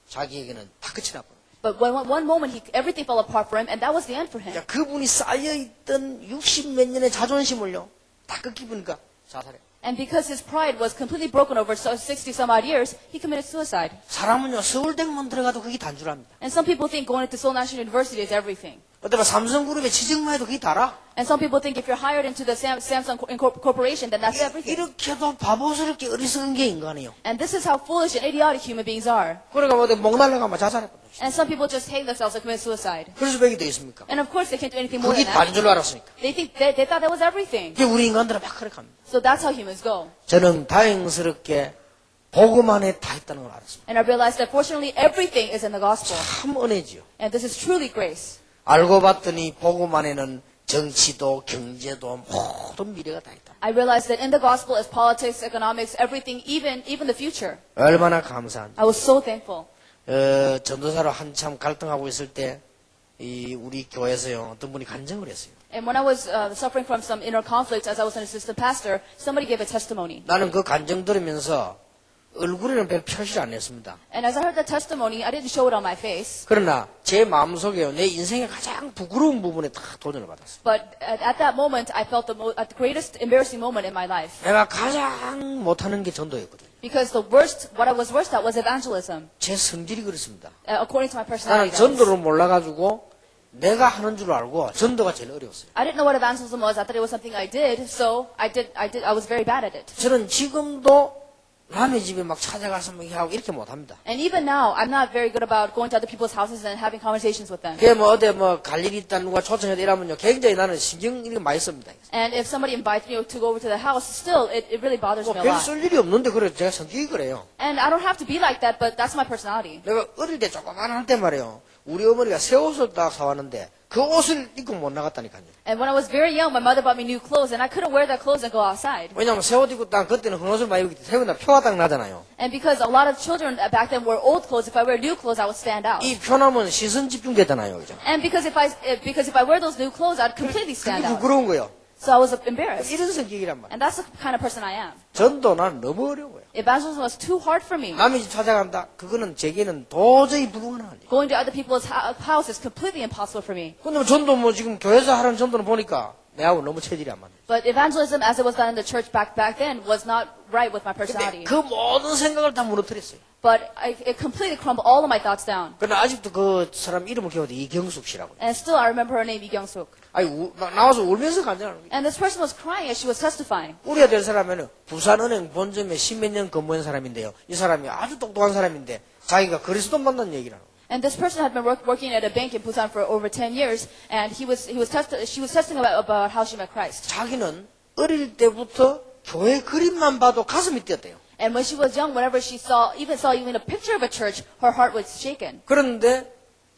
Speaker 1: 자기에게는 다 끝이 나버려요.
Speaker 2: But one moment, everything fell apart for him, and that was the end for him.
Speaker 1: 자, 그분이 쌓여있던 60몇 년의 자존심을요, 다 꺾이보니까 자살해요.
Speaker 2: And because his pride was completely broken over 60 some odd years, he committed suicide.
Speaker 1: 사람은요, 서울대학만 들어가도 그게 단 줄 압니다.
Speaker 2: And some people think going to Seoul National University is everything.
Speaker 1: 어때봐, 삼성그룹에 지정만 해도 그게 다라.
Speaker 2: And some people think if you're hired into the Samsung Corporation, then that's everything.
Speaker 1: 이렇게도 바보스럽게 어리석은 게 인간이에요.
Speaker 2: And this is how foolish and idiotic human beings are.
Speaker 1: 그러니까 뭐 목 날라가면 자살해버려요.
Speaker 2: And some people just hate themselves and commit suicide.
Speaker 1: 그럴 수밖에 더 있습니까?
Speaker 2: And of course, they can't do anything more
Speaker 1: 그게
Speaker 2: than that.
Speaker 1: 다른 줄 알았으니까.
Speaker 2: They thought that was everything.
Speaker 1: 그게 우리 인간들은 막 그렇게 합니다.
Speaker 2: So that's how humans go.
Speaker 1: 저는 다행스럽게 복음 안에 다 있다는 걸 알았습니다.
Speaker 2: And I realized that fortunately, everything is in the gospel.
Speaker 1: 참 은혜지요.
Speaker 2: And this is truly grace.
Speaker 1: 알고 봤더니 복음 안에는 정치도 경제도 모든 미래가 다 있다.
Speaker 2: I realized that in the gospel is politics, economics, everything, even the future.
Speaker 1: 얼마나 감사한지.
Speaker 2: I was so thankful.
Speaker 1: 전도사로 한참 갈등하고 있을 때 이 우리 교회에서요 어떤 분이 간증을 했어요.
Speaker 2: And when I was suffering from some inner conflict as I was an assistant pastor, somebody gave a testimony.
Speaker 1: 나는 그 간증 들으면서 얼굴에는 별 표시를 안 했습니다.
Speaker 2: And as I heard the testimony, I didn't show it on my face.
Speaker 1: 그러나 제 마음속에요 내 인생의 가장 부끄러운 부분에 다 도전을 받았어요.
Speaker 2: But at that moment, I felt the greatest embarrassing moment in my life.
Speaker 1: 내가 가장 못하는 게 전도였거든요.
Speaker 2: Because what I was worst at was evangelism,
Speaker 1: 제 성질이 그렇습니다.
Speaker 2: according to my
Speaker 1: 나는
Speaker 2: personality.
Speaker 1: 전도를 몰라가지고 내가 하는 줄 알고 전도가 제일 어려웠어요.
Speaker 2: I didn't know what evangelism was. I thought it was something I did, so I was very bad at it.
Speaker 1: 저는 지금도 남의 집에 막 찾아가서 막 하고 이렇게 못합니다.
Speaker 2: And even now, I'm not very good about going to other people's houses and having conversations with them.
Speaker 1: 그게 뭐 어디 뭐 갈 일이 있다 누가 초청해도 이러면요 굉장히 나는 신경 이렇게 많이 씁니다.
Speaker 2: And if somebody invites me to go over to the house, still, it really bothers me a
Speaker 1: 별
Speaker 2: lot.
Speaker 1: 쓸 일이 없는데 그래 제가 성격이 그래요.
Speaker 2: And I don't have to be like that, but that's my personality.
Speaker 1: 내가 어릴 때 조그만 할 때 말이에요. 우리 어머니가 새 옷을 딱 사왔는데 그 옷을 입고 못 나갔다니까요.
Speaker 2: And when I was very young, my mother bought me new clothes, and I couldn't wear that clothes and go outside.
Speaker 1: 왜냐하면 새 옷 입고 딱 그때는 흑옷을 많이 입기 때문에 새우나 표가 딱 나잖아요.
Speaker 2: And because a lot of children back then wore old clothes, if I wear new clothes, I would stand out.
Speaker 1: 이 표나면 시선 집중되잖아요, 그죠?
Speaker 2: And because if I wear those new clothes, I'd completely stand
Speaker 1: 그게
Speaker 2: out.
Speaker 1: 부끄러운 거예요.
Speaker 2: So I was embarrassed.
Speaker 1: 이런 성격이란 말이에요.
Speaker 2: And that's the kind of person I am.
Speaker 1: 전도 난 너무 어려워요.
Speaker 2: Evangelism was too hard for me.
Speaker 1: 남의 집 찾아간다. 그거는 제게는 도저히 불가능한 일이에요.
Speaker 2: Going to other people's house is completely impossible for me.
Speaker 1: 근데 전도 뭐 지금 교회에서 하는 전도는 보니까 내하고 너무 체질이 안 맞네.
Speaker 2: But evangelism, as it was done in the church back then, was not right with my
Speaker 1: 근데
Speaker 2: personality.
Speaker 1: 그 모든 생각을 다 무너뜨렸어요.
Speaker 2: But it completely crumbled all of my thoughts down.
Speaker 1: 그러나 아직도 그 사람 이름을 기억해도 이경숙 씨라고.
Speaker 2: And still, I remember her name, Lee Kyung-suk.
Speaker 1: 아니 나와서 울면서 간증하는 거예요.
Speaker 2: And this person was crying as she was testifying.
Speaker 1: 우리가 될 사람에는 부산은행 본점에 10몇 년 근무한 사람인데요. 이 사람이 아주 똑똑한 사람인데 자기가 그리스도 만난 얘기를 하는 거예요.
Speaker 2: And this person had been working at a bank in Busan for over 10 years, and she was testing about how she met Christ.
Speaker 1: 자기는 어릴 때부터 교회 그림만 봐도 가슴이 뛰었대요.
Speaker 2: And when she was young, whenever she saw even a picture of a church, her heart was shaken.
Speaker 1: 그런데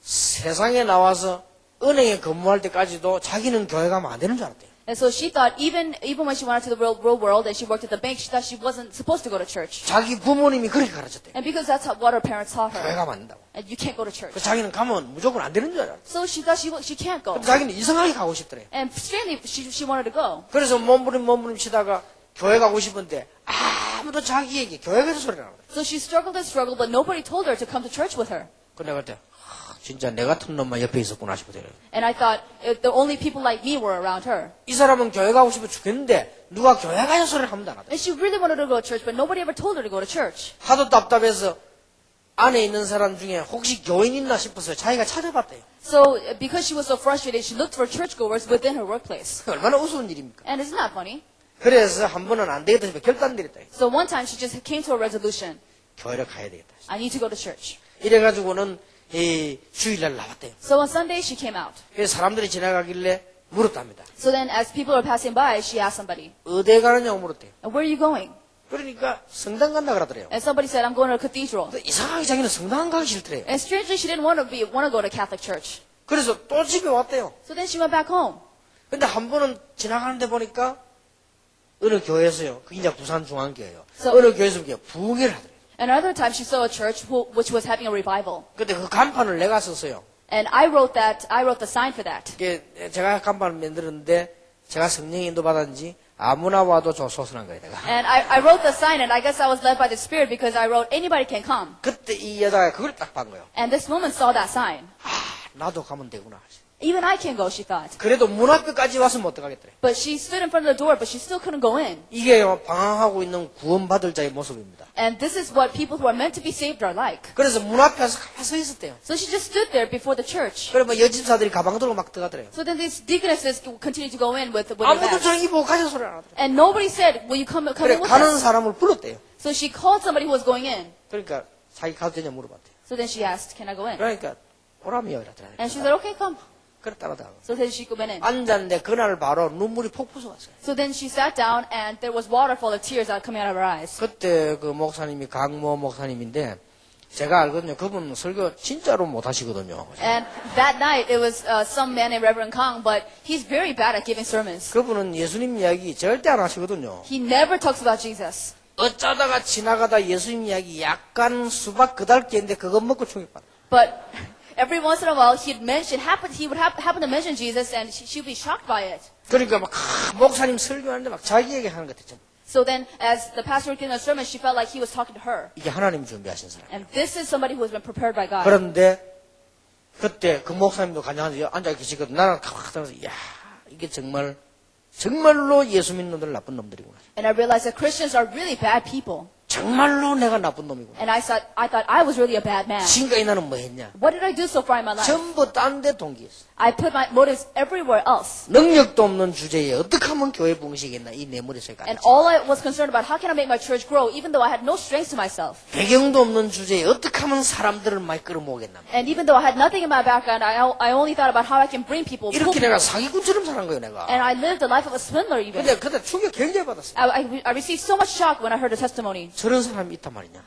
Speaker 1: 세상에 나와서 은행에 근무할 때까지도 자기는 교회 가면 안 되는 줄 알았대요.
Speaker 2: And so she thought even when she went out to the real world and she worked at the bank, she thought she wasn't supposed to go to church.
Speaker 1: 자기 부모님이 그렇게 가르쳤대.
Speaker 2: And because that's what her parents taught her.
Speaker 1: 교회 가면 안 된다고.
Speaker 2: And you can't go to church.
Speaker 1: 그 자기는 가면 무조건 안 되는 줄 알았어.
Speaker 2: So she thought she can't go.
Speaker 1: 그럼 자기는 이상하게 가고 싶더래.
Speaker 2: And strangely, she wanted to go.
Speaker 1: 그래서 몸부림 치다가 교회 가고 싶은데 아무도 자기에게 교회 가서 소리를 안 하더래.
Speaker 2: So she struggled, but nobody told her to come to church with her.
Speaker 1: 근데 그때 진짜 내 같은 놈만 옆에 있었구나 싶어요.
Speaker 2: And I thought the only people like me were around her.
Speaker 1: 이 사람은 교회 가고 싶어 죽겠는데 누가 교회 가서 소리를 하면 안 하더래.
Speaker 2: And she really wanted to go to church, but nobody ever told her to go to church.
Speaker 1: 하도 답답해서 안에 있는 사람 중에 혹시 교인 있나 싶어서 자기가 찾아봤대요.
Speaker 2: So because she was so frustrated, she looked for churchgoers within her workplace.
Speaker 1: 얼마나 우스운 일입니까?
Speaker 2: And isn't that funny?
Speaker 1: 그래서 한 번은 안 되겠다 싶어 결단 내렸다.
Speaker 2: So one time she just came to a resolution.
Speaker 1: 교회를 가야 되겠다.
Speaker 2: I need to go to church.
Speaker 1: 이래가지고는 이 주일날 나왔대요.
Speaker 2: So on Sunday she came out.
Speaker 1: 그래서 사람들이 지나가길래 물었답니다.
Speaker 2: So then as people were passing by, she asked somebody,
Speaker 1: 어디에 가느냐고 물었대요.
Speaker 2: where are you going?
Speaker 1: 그러니까 성당 간다 그러더래요.
Speaker 2: And somebody said, I'm going to a cathedral.
Speaker 1: 근데 이상하게 자기는 성당 가기 싫더래요.
Speaker 2: And strangely, she didn't want to go to Catholic church.
Speaker 1: 그래서 또 집에 왔대요.
Speaker 2: So then she went back home.
Speaker 1: 근데 한 번은 지나가는데 보니까 어느 교회에서요. 그게 이제 부산중앙교회예요.
Speaker 2: So-
Speaker 1: 어느 교회에서 부흥회를 하더래요.
Speaker 2: And another time she saw a church which was having a revival.
Speaker 1: 근데 그 간판을 내가 썼어요.
Speaker 2: And I wrote the sign for that.
Speaker 1: 그게 제가 간판을 만들었는데 제가 성령 인도 받았는지 아무나 와도 소선한 거예요, 내가.
Speaker 2: And I wrote the sign, and I guess I was led by the Spirit because I wrote, anybody can come.
Speaker 1: 그때 이 여자가 그걸 딱 본 거예요.
Speaker 2: And this woman saw that sign.
Speaker 1: 나도 가면 되구나.
Speaker 2: Even I can go, she thought.
Speaker 1: 그래도 문 앞에까지 왔으면 어떡하겠더래.
Speaker 2: But she stood in front of the door, but she still couldn't go in.
Speaker 1: 이게 방황하고 있는 구원받을 자의 모습입니다.
Speaker 2: And this is what people who are meant to be saved are like.
Speaker 1: 그래서 문 앞에 와서 가만히 서 있었대요.
Speaker 2: So she just stood there before the church.
Speaker 1: 그러면 여집사들이 가방 들고 막 들어가더래요.
Speaker 2: So then these deaconesses continued to go in with their
Speaker 1: 아무도
Speaker 2: bags.
Speaker 1: 저기 보고 가자 소리 안 하더래요.
Speaker 2: And nobody said, will you come
Speaker 1: 그래
Speaker 2: in with
Speaker 1: 가는
Speaker 2: us?
Speaker 1: 사람을 불렀대요.
Speaker 2: So she called somebody who was going in.
Speaker 1: 그러니까 자기 가도 되냐 물어봤대요.
Speaker 2: So then she asked, can I go in?
Speaker 1: 그러니까 오라미요 이랬더래요.
Speaker 2: And she said, okay, come.
Speaker 1: 그래 따라다가
Speaker 2: So then she went in.
Speaker 1: 앉았는데 그날 바로 눈물이 폭 솟았어요.
Speaker 2: So then she sat down and there was waterfall of tears coming out of her eyes.
Speaker 1: 그때 그 목사님이 강모 목사님인데 제가 알거든요. 그분 설교 진짜로 못 하시거든요.
Speaker 2: And that night it was some man named Reverend Kang, but he's very bad at giving sermons.
Speaker 1: 그분은 예수님 이야기 절대 안 하시거든요.
Speaker 2: He never talks about Jesus.
Speaker 1: 어쩌다가 지나가다 예수님 이야기 약간 수박 그달기인데 그것 먹고 충격받아.
Speaker 2: But every once in a while he would happen to mention Jesus and she would be shocked by it.
Speaker 1: 그러니까 막 목사님 설교하는데 막 자기 얘기하는 것 같았죠.
Speaker 2: So then as the pastor was giving a sermon, she felt like he was talking to her.
Speaker 1: 이게 하나님 준비하신 사람.
Speaker 2: And this is somebody who has been prepared by God.
Speaker 1: 그런데 그때 그 목사님도 간장한테 앉아 계시거든. 나는 가만히 야 이게 정말로 예수 믿는 놈들 나쁜 놈들이구나.
Speaker 2: And I realized that Christians are really bad people.
Speaker 1: 정말로 내가 나쁜 놈이구나.
Speaker 2: And I thought I was really a bad man.
Speaker 1: 지금까지 나는 뭐 했냐?
Speaker 2: What did I do so far in my life?
Speaker 1: 전부 딴 데 동기했어.
Speaker 2: I put my motives everywhere else.
Speaker 1: 능력도 없는 주제에 어떻게 하면 교회 부흥시겠나 이 내 머릿속에
Speaker 2: And
Speaker 1: 가득
Speaker 2: all I was concerned about, how can I make my church grow, even though I had no strength to myself.
Speaker 1: 배경도 없는 주제에 어떻게 하면 사람들을 많이 끌어모으겠나.
Speaker 2: And even though I had nothing in my background, I only thought about how I can bring people.
Speaker 1: 이렇게 내가 사기꾼처럼 사는 거예요 내가.
Speaker 2: And I lived the life of a swindler even.
Speaker 1: 근데 그때 충격 굉장히 받았어.
Speaker 2: I received so much shock when I heard the testimony.
Speaker 1: 저런 사람이 있단 말이냐.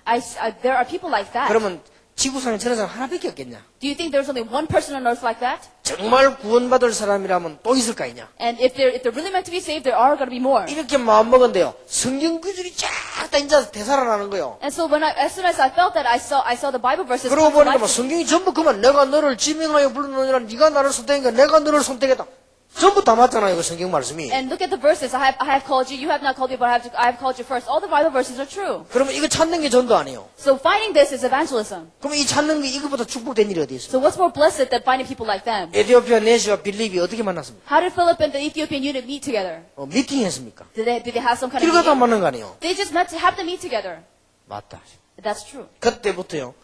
Speaker 2: There are people like that.
Speaker 1: 그러면 지구상에 저런 사람 하나밖에 없겠냐.
Speaker 2: Do you think there's only one person on earth like that?
Speaker 1: 정말 구원받을 사람이라면 또 있을 거 아니냐.
Speaker 2: And if they're really meant to be saved, there are going to be more.
Speaker 1: 이렇게 마음먹은데요. 성경 구절이 쫙 다 이제 되살아나는 거예요.
Speaker 2: And so as soon as I felt that, I saw the Bible verses.
Speaker 1: 그러고
Speaker 2: come to
Speaker 1: 보니까 뭐
Speaker 2: life.
Speaker 1: 성경이 전부 그만 내가 너를 지명하여 불렀느니라 네가 나를 선택하니까 내가 너를 선택했다. 전부 다 맞잖아요. 그 성경 말씀이.
Speaker 2: And look at the verses. I have called you. You have not called me, but I have called you first. All the Bible verses are true.
Speaker 1: 그러면 이거 찾는 게 전도 아니에요.
Speaker 2: So finding this is evangelism.
Speaker 1: 그러면 이 찾는 게 이거보다 축복된 일이 어디 있어요?
Speaker 2: So what's more blessed than finding people like them?
Speaker 1: 에티오피아 네시와 빌립이 어떻게 만났습니까?
Speaker 2: How did Philip and the Ethiopian eunuch meet together?
Speaker 1: 미팅했습니까?
Speaker 2: Did they have some kind
Speaker 1: 길
Speaker 2: of
Speaker 1: 가다
Speaker 2: meeting?
Speaker 1: 만난 거 아니에요?
Speaker 2: They just have to meet together.
Speaker 1: 맞다.
Speaker 2: That's true.
Speaker 1: 그때부터요.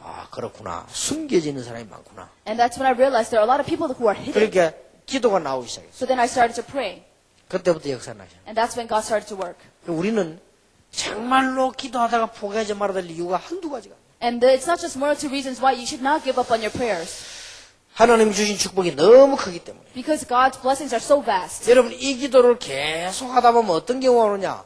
Speaker 1: 아 그렇구나. 숨겨지는 사람이 많구나.
Speaker 2: And that's when I realized there are a lot of people who are hidden.
Speaker 1: 그러니까 기도가 나오기 시작했어요.
Speaker 2: So then I started to pray.
Speaker 1: 그때부터 역사 나죠.
Speaker 2: And that's when God started to work.
Speaker 1: 우리는 정말로 기도하다가 포기하지 말아야 될 이유가 한두 가지가.
Speaker 2: And it's not just one or two reasons why you should not give up on your prayers.
Speaker 1: 하나님이 주신 축복이 너무 크기 때문에.
Speaker 2: Because God's blessings are so vast.
Speaker 1: 여러분 이 기도를 계속 하다 보면 어떤 경우가 오느냐.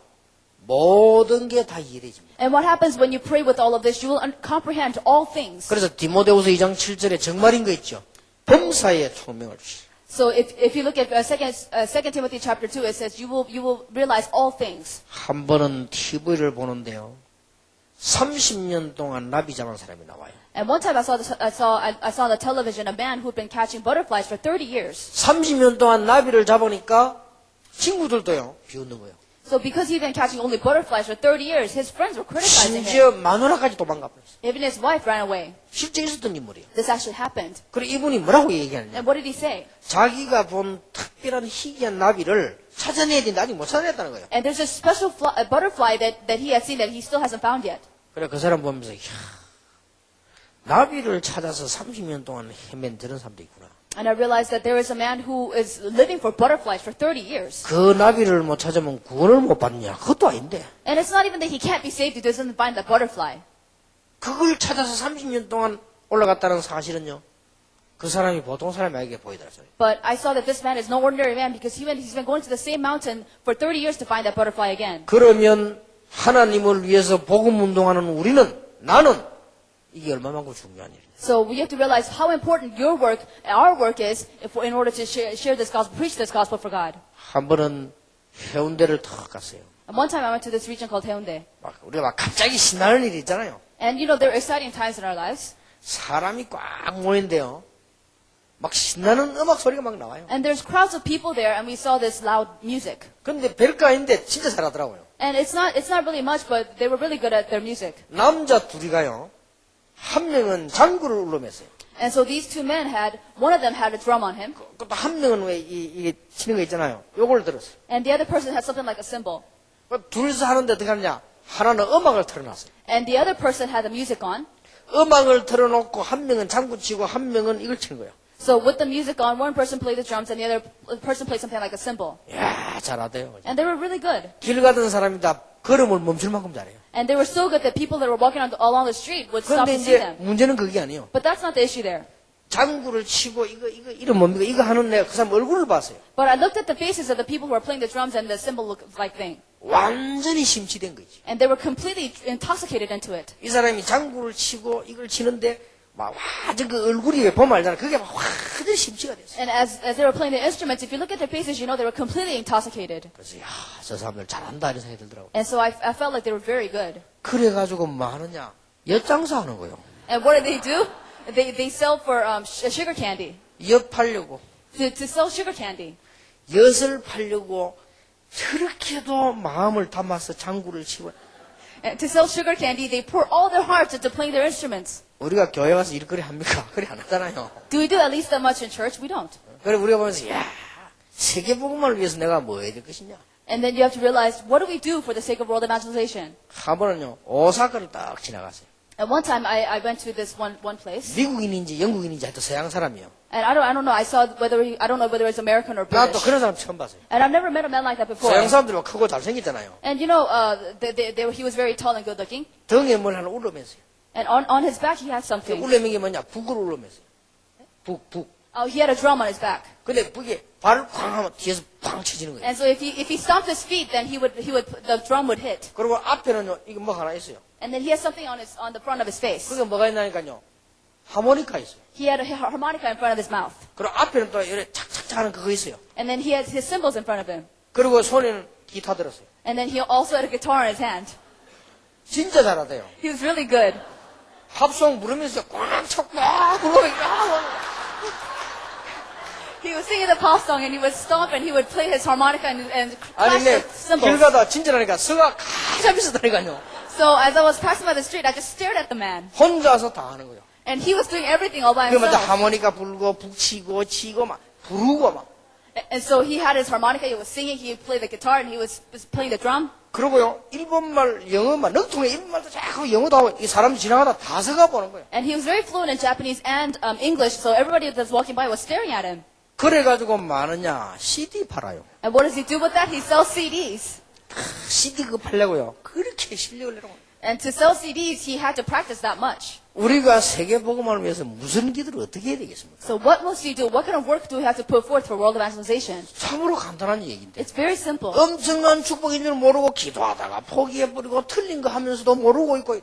Speaker 1: 모든 게 다 이해해집니다.
Speaker 2: And what happens when you pray with all of this? You will comprehend all things.
Speaker 1: 그래서 디모데후서 2장 7절에 정말인 거 있죠. 범사에 총명을 주시라.
Speaker 2: So if you look at 2 Timothy chapter 2, it says you will realize all things.
Speaker 1: 한 번은 TV를 보는데요. 30년 동안 나비 잡은 사람이 나와요.
Speaker 2: And one time I saw on the television a man who'd been catching butterflies for 30 years.
Speaker 1: 30년 동안 나비를 잡으니까 친구들도요, 비웃는 거예요.
Speaker 2: So because he'd been catching only butterflies for 30 years, his friends were criticizing him.
Speaker 1: 심지어 마누라까지 도망가 버렸어요.
Speaker 2: Even his wife ran away.
Speaker 1: 실제 있었던 인물이에요.
Speaker 2: This actually happened.
Speaker 1: 그리고 이분이 뭐라고 얘기하느냐.
Speaker 2: And what did he say?
Speaker 1: 자기가 본 특별한 희귀한 나비를 찾아내야 되는데 아직 못 찾아냈다는 거예요.
Speaker 2: And there's a special butterfly that he has seen that he still hasn't found yet.
Speaker 1: 그래 그 사람 보면서 나비를 찾아서 30년 동안 헤맨 저런 사람도 있구나.
Speaker 2: And I realized that there is a man who is living for butterflies for 30 years.
Speaker 1: 그 나비를 못 찾으면 구원을 못 받냐? 그것도 아닌데.
Speaker 2: And it's not even that he can't be saved if he doesn't find that butterfly.
Speaker 1: 그걸 찾아서 30년 동안 올라갔다는 사실은요. 그 사람이 보통 사람이 아니게 보이더라고요.
Speaker 2: But I saw that this man is no ordinary man because he's been going to the same mountain for 30 years to find that butterfly again.
Speaker 1: 그러면 하나님을 위해서 복음 운동하는 나는 이게 얼마만큼 중요한 일이냐.
Speaker 2: So we have to realize how important your work, our work is in order to share this gospel, preach this gospel for God.
Speaker 1: 한 번은 해운대를 턱 갔어요.
Speaker 2: And one time I went to this region called Haeundae.
Speaker 1: 우리가 막 갑자기 신나는 일이 있잖아요.
Speaker 2: And you know, there are exciting times in our lives.
Speaker 1: 사람이 꽉 모인데요. 막 신나는 음악 소리가 막 나와요.
Speaker 2: And there's crowds of people there and we saw this loud music.
Speaker 1: 근데 별거 아닌데 진짜 잘하더라고요.
Speaker 2: And it's not really much, but they were really good at their music.
Speaker 1: 남자 둘이가요. 한 명은 장구를 울름했어요.
Speaker 2: And so these two men one of them had a drum on him.
Speaker 1: 또 한 명은 왜 이게 치는 거 있잖아요. 요걸 들었어요.
Speaker 2: And the other person had something like a cymbal.
Speaker 1: 둘이서 하는데 어떻게 하느냐. 하나는 음악을 틀어놨어요.
Speaker 2: And the other person had the music on.
Speaker 1: 음악을 틀어놓고 한 명은 장구 치고 한 명은 이걸 치는 거예요.
Speaker 2: So with the music on, one person played the drums and the other person played something like a cymbal.
Speaker 1: 이야, 잘하대요.
Speaker 2: And they were really good.
Speaker 1: 길 가던 사람이 다 걸음을 멈출 만큼 잘해요.
Speaker 2: And they were so good that people that were walking along the street would stop
Speaker 1: 그런데
Speaker 2: to see
Speaker 1: 이제
Speaker 2: them.
Speaker 1: 문제는 그게 아니에요.
Speaker 2: But that's not the issue there.
Speaker 1: 장구를 치고 이름 뭡니까? 이거 하는 내가 그 사람 얼굴을 봤어요.
Speaker 2: But I looked at the faces of the people who were playing the drums and the cymbal like thing.
Speaker 1: 완전히 심취된 거지.
Speaker 2: And they were completely intoxicated into it.
Speaker 1: 이 사람이 장구를 치고 이걸 치는데 막 완전 그 얼굴이 보면 알잖아. 그게 막 완전히 심취가 됐어요.
Speaker 2: And as they were playing the instruments, if you look at their faces, you know they were completely intoxicated.
Speaker 1: 그래서 야, 저 사람들 잘한다 이런 생각이 들더라고.
Speaker 2: And so I felt like they were very good.
Speaker 1: 그래가지고 뭐 하느냐? 엿장사하는 거예요.
Speaker 2: And what do? They sell for sugar candy.
Speaker 1: 엿 팔려고.
Speaker 2: To sell sugar candy.
Speaker 1: 엿을 팔려고 저렇게도 마음을 담아서 장구를 치고.
Speaker 2: And to sell sugar candy, they pour all their hearts into playing their instruments.
Speaker 1: 우리가 교회 와서 일거리 합니까? 그래 안 하잖아요.
Speaker 2: Do we do at least that much in church? We don't.
Speaker 1: 그래 우리가 보면서 야 세계복음을 위해서 내가 뭐 해야 될 것이냐.
Speaker 2: And then you have to realize, what do we do for the sake of world evangelization?
Speaker 1: 한 번은요 오사카를 딱 지나갔어요.
Speaker 2: At one time, I went to this one place,
Speaker 1: 미국인인지 영국인인지 하여튼 서양 사람이요.
Speaker 2: and I don't know. I don't know whether it's American or
Speaker 1: 난 또
Speaker 2: British.
Speaker 1: 그런 사람 처음 봤어요.
Speaker 2: And I've never met a man like that before.
Speaker 1: 서양 사람들이 막 크고 잘생겼잖아요.
Speaker 2: And you know, he was very tall and good looking.
Speaker 1: 등에 뭘 하나 울러맸어요.
Speaker 2: And on his back, he had
Speaker 1: 그
Speaker 2: something.
Speaker 1: 울러맨 게 뭐냐? 북을 울러맸어요. 북.
Speaker 2: Oh, he had a drum on his back.
Speaker 1: 근데 북에 발을 쾅 하면 뒤에서 팡 쳐지는 거예요.
Speaker 2: And so if he stomped his feet, then the drum would hit.
Speaker 1: 그리고 앞에는요 이거 뭐 하나 있어요.
Speaker 2: And then he has something on the front of his face.
Speaker 1: 그게 뭐가 있나니까요. 하모니카 있어요.
Speaker 2: He had a harmonica in front of his mouth.
Speaker 1: 그리고 앞에는 또 이렇게 착착착 하는 그거 있어요.
Speaker 2: And then he had his cymbals in front of him.
Speaker 1: 그리고 손에는 기타 들었어요.
Speaker 2: And then he also had a guitar in his hand.
Speaker 1: 진짜 잘하대요.
Speaker 2: He was really good.
Speaker 1: 합성 부르면서 꽉 쳐, 꽉 불러.
Speaker 2: He was singing the pop song and he would stomp and he would play his harmonica and
Speaker 1: 아니,
Speaker 2: clash
Speaker 1: 내
Speaker 2: the cymbals.
Speaker 1: 길 가다 진짜라니까 서가 가자 비슷하니까요.
Speaker 2: So as I was passing by the street, I just stared at the man.
Speaker 1: 혼자서 다 하는 거예요.
Speaker 2: And he was doing everything all by
Speaker 1: 그러면 또
Speaker 2: himself.
Speaker 1: 하모니카 불고 북치고 치고 막 부르고 막.
Speaker 2: And so he had his harmonica, he was singing, he would play the guitar, and he was playing the drum.
Speaker 1: 그러고요 일본말, 영어말, 넉통에 일본말도 자꾸 영어도 하고 이 사람 지나가다 다 서가 보는 거예요.
Speaker 2: And he was very fluent in Japanese and English, so everybody that was walking by was staring at him.
Speaker 1: 그래가지고 많으냐 CD 팔아요.
Speaker 2: And what does he do with that? He sells CDs.
Speaker 1: CD 그거 팔려고요. 그렇게 실력을 내라고.
Speaker 2: And to sell CDs, he had to practice that much.
Speaker 1: 우리가 세계 복음을 위해서 무슨 기도를 어떻게 해야 되겠습니까?
Speaker 2: So what must he do? What kind of work do we have to put forth for world evangelization?
Speaker 1: 참으로 간단한 얘기인데.
Speaker 2: It's very simple.
Speaker 1: 엄청난 축복인 줄 모르고 기도하다가 포기해버리고 틀린 거 하면서도 모르고 있고.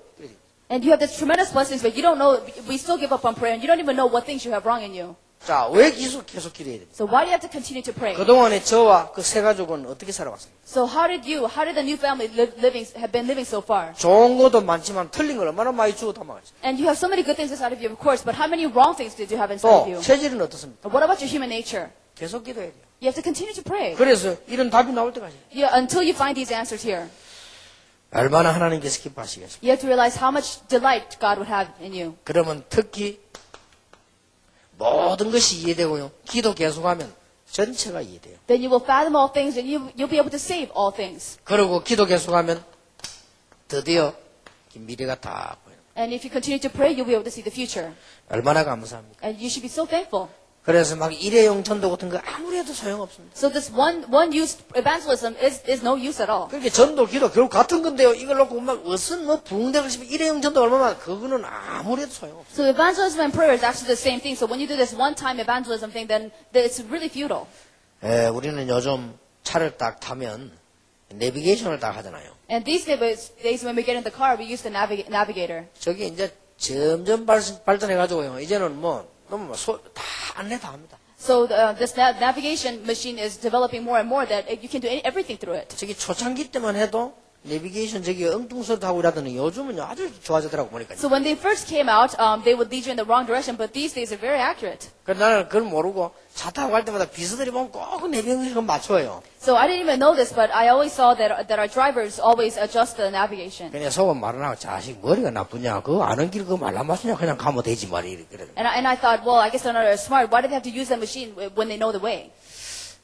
Speaker 2: And you have this tremendous blessings, but you don't know, we still give up on prayer, and you don't even know what things you have wrong in you.
Speaker 1: 자, 왜 계속 기도해야 됩니까?
Speaker 2: So why do you have to continue to pray?
Speaker 1: 그동안에 저와 그 세 가족은 어떻게 살아왔습니까?
Speaker 2: So how did the new family have been living so far?
Speaker 1: 좋은 것도 많지만 틀린 걸 얼마나 많이 주고 담아가죠.
Speaker 2: And you have so many good things inside of you, of course, but how many wrong things did you have inside of
Speaker 1: 또
Speaker 2: you?
Speaker 1: 체질은 어떻습니까?
Speaker 2: What about your human nature?
Speaker 1: 계속 기도해야 돼요.
Speaker 2: You have to continue to pray.
Speaker 1: 그래서 이런 답이 나올 때까지
Speaker 2: Until you find these answers here.
Speaker 1: 얼마나 하나님께서 기뻐하시겠습니까?
Speaker 2: You have to realize how much delight God would have in you.
Speaker 1: 그러면 특히 모든 것이 이해되고요. 기도 계속하면 전체가 이해돼요.
Speaker 2: Then you will fathom all things and you'll be able to save all things.
Speaker 1: 그리고 기도 계속하면 드디어 미래가 다 보여요.
Speaker 2: And if you continue to pray, you'll be able to see the future.
Speaker 1: 얼마나 감사합니까?
Speaker 2: And you should be so thankful.
Speaker 1: 그래서 막 일회용 전도 같은 거 아무리 해도 소용없습니다.
Speaker 2: So this one-use evangelism is no use at all.
Speaker 1: 그렇게 전도, 기도 결국 같은 건데요. 이걸 놓고 막 무슨 뭐 붕대를 씹어 일회용 전도 얼마나 그거는 아무리 해도 소용없어요.
Speaker 2: So evangelism and prayer is actually the same thing. So when you do this one-time evangelism thing, then it's really futile.
Speaker 1: 우리는 요즘 차를 딱 타면 내비게이션을 딱 하잖아요.
Speaker 2: And these days when we get in the car, we use the navigator.
Speaker 1: 저게 이제 점점 발전해가지고요. 이제는 뭐 너무 다 안내 다 합니다.
Speaker 2: So this navigation machine is developing more and more that you can do everything through it.
Speaker 1: 저기 초창기 때만 해도 내비게이션 저기 엉뚱소리도 하고 이러더니 요즘은 아주 좋아지더라고 보니까.
Speaker 2: So when they first came out, they would lead you in the wrong direction, but these days are very accurate.
Speaker 1: 그래서 나는 그걸 모르고 차 타고 갈 때마다 비서들이 보면 꼭 내비게이션 맞춰요.
Speaker 2: So I didn't even know this, but I always saw that our drivers always adjust the navigation.
Speaker 1: 그냥 속은 말은 하고 자식 머리가 나쁘냐 그거 아는 길 그거 말 안 맞추냐 그냥 가면 되지 말이 그래.
Speaker 2: And I thought, well, I guess they're not as smart. Why do they have to use that machine when they know the way?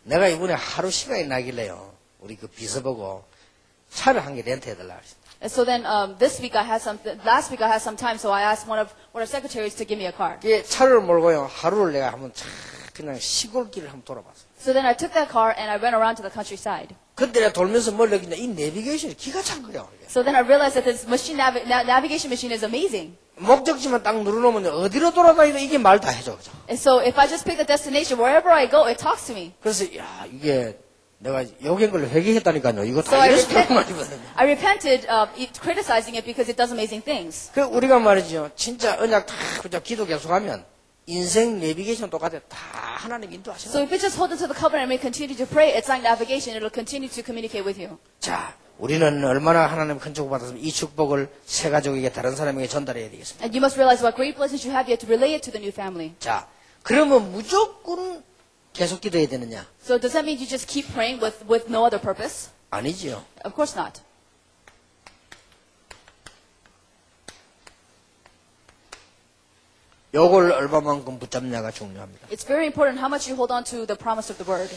Speaker 1: 내가 이번에 하루 시간이 나길래요. 우리 그 비서 보고 차를 한 개 렌트해달라 그랬어.
Speaker 2: And so then last week I had some time, so I asked one of our secretaries to give me a car.
Speaker 1: 그 차를 몰고요. 하루를 내가 한번 그냥 시골길을 한번 돌아봤어.
Speaker 2: So then I took that car and I went around to the countryside.
Speaker 1: 그때 내가 돌면서 뭘 느끼냐 이 내비게이션이 기가 찬 거야.
Speaker 2: So then I realized that this navigation machine is amazing.
Speaker 1: 목적지만 딱 누르놓으면 어디로 돌아다니도 이게 말 다 해줘. 그죠?
Speaker 2: And so if I just pick the destination, wherever I go, it talks to me.
Speaker 1: 그래서 야 이게 내가 욕한 걸 회개했다니까요. 이거
Speaker 2: So
Speaker 1: 다 이래서 그런 말이거든요.
Speaker 2: I repented of criticizing it because it does amazing things.
Speaker 1: 그 우리가 말이죠. 진짜 언약 다 그저 기도 계속하면 인생 내비게이션 똑같아. 다 하나님 인도하시는
Speaker 2: So if we just hold into the covenant and we continue to pray, it's like navigation. It'll continue to communicate with you.
Speaker 1: 자, 우리는 얼마나 하나님 큰 축복 받았으면 이 축복을 새 가족에게 다른 사람에게 전달해야 되겠습니다.
Speaker 2: And you must realize what great blessings you have. You have to relay it to the new family.
Speaker 1: 자, 그러면 무조건 계속 기도해야 되느냐?
Speaker 2: So does that mean you just keep praying with no other purpose?
Speaker 1: 아니지요.
Speaker 2: Of course not.
Speaker 1: 요걸 얼마만큼 붙잡냐가 중요합니다.
Speaker 2: It's very important how much you hold on to the promise of the word.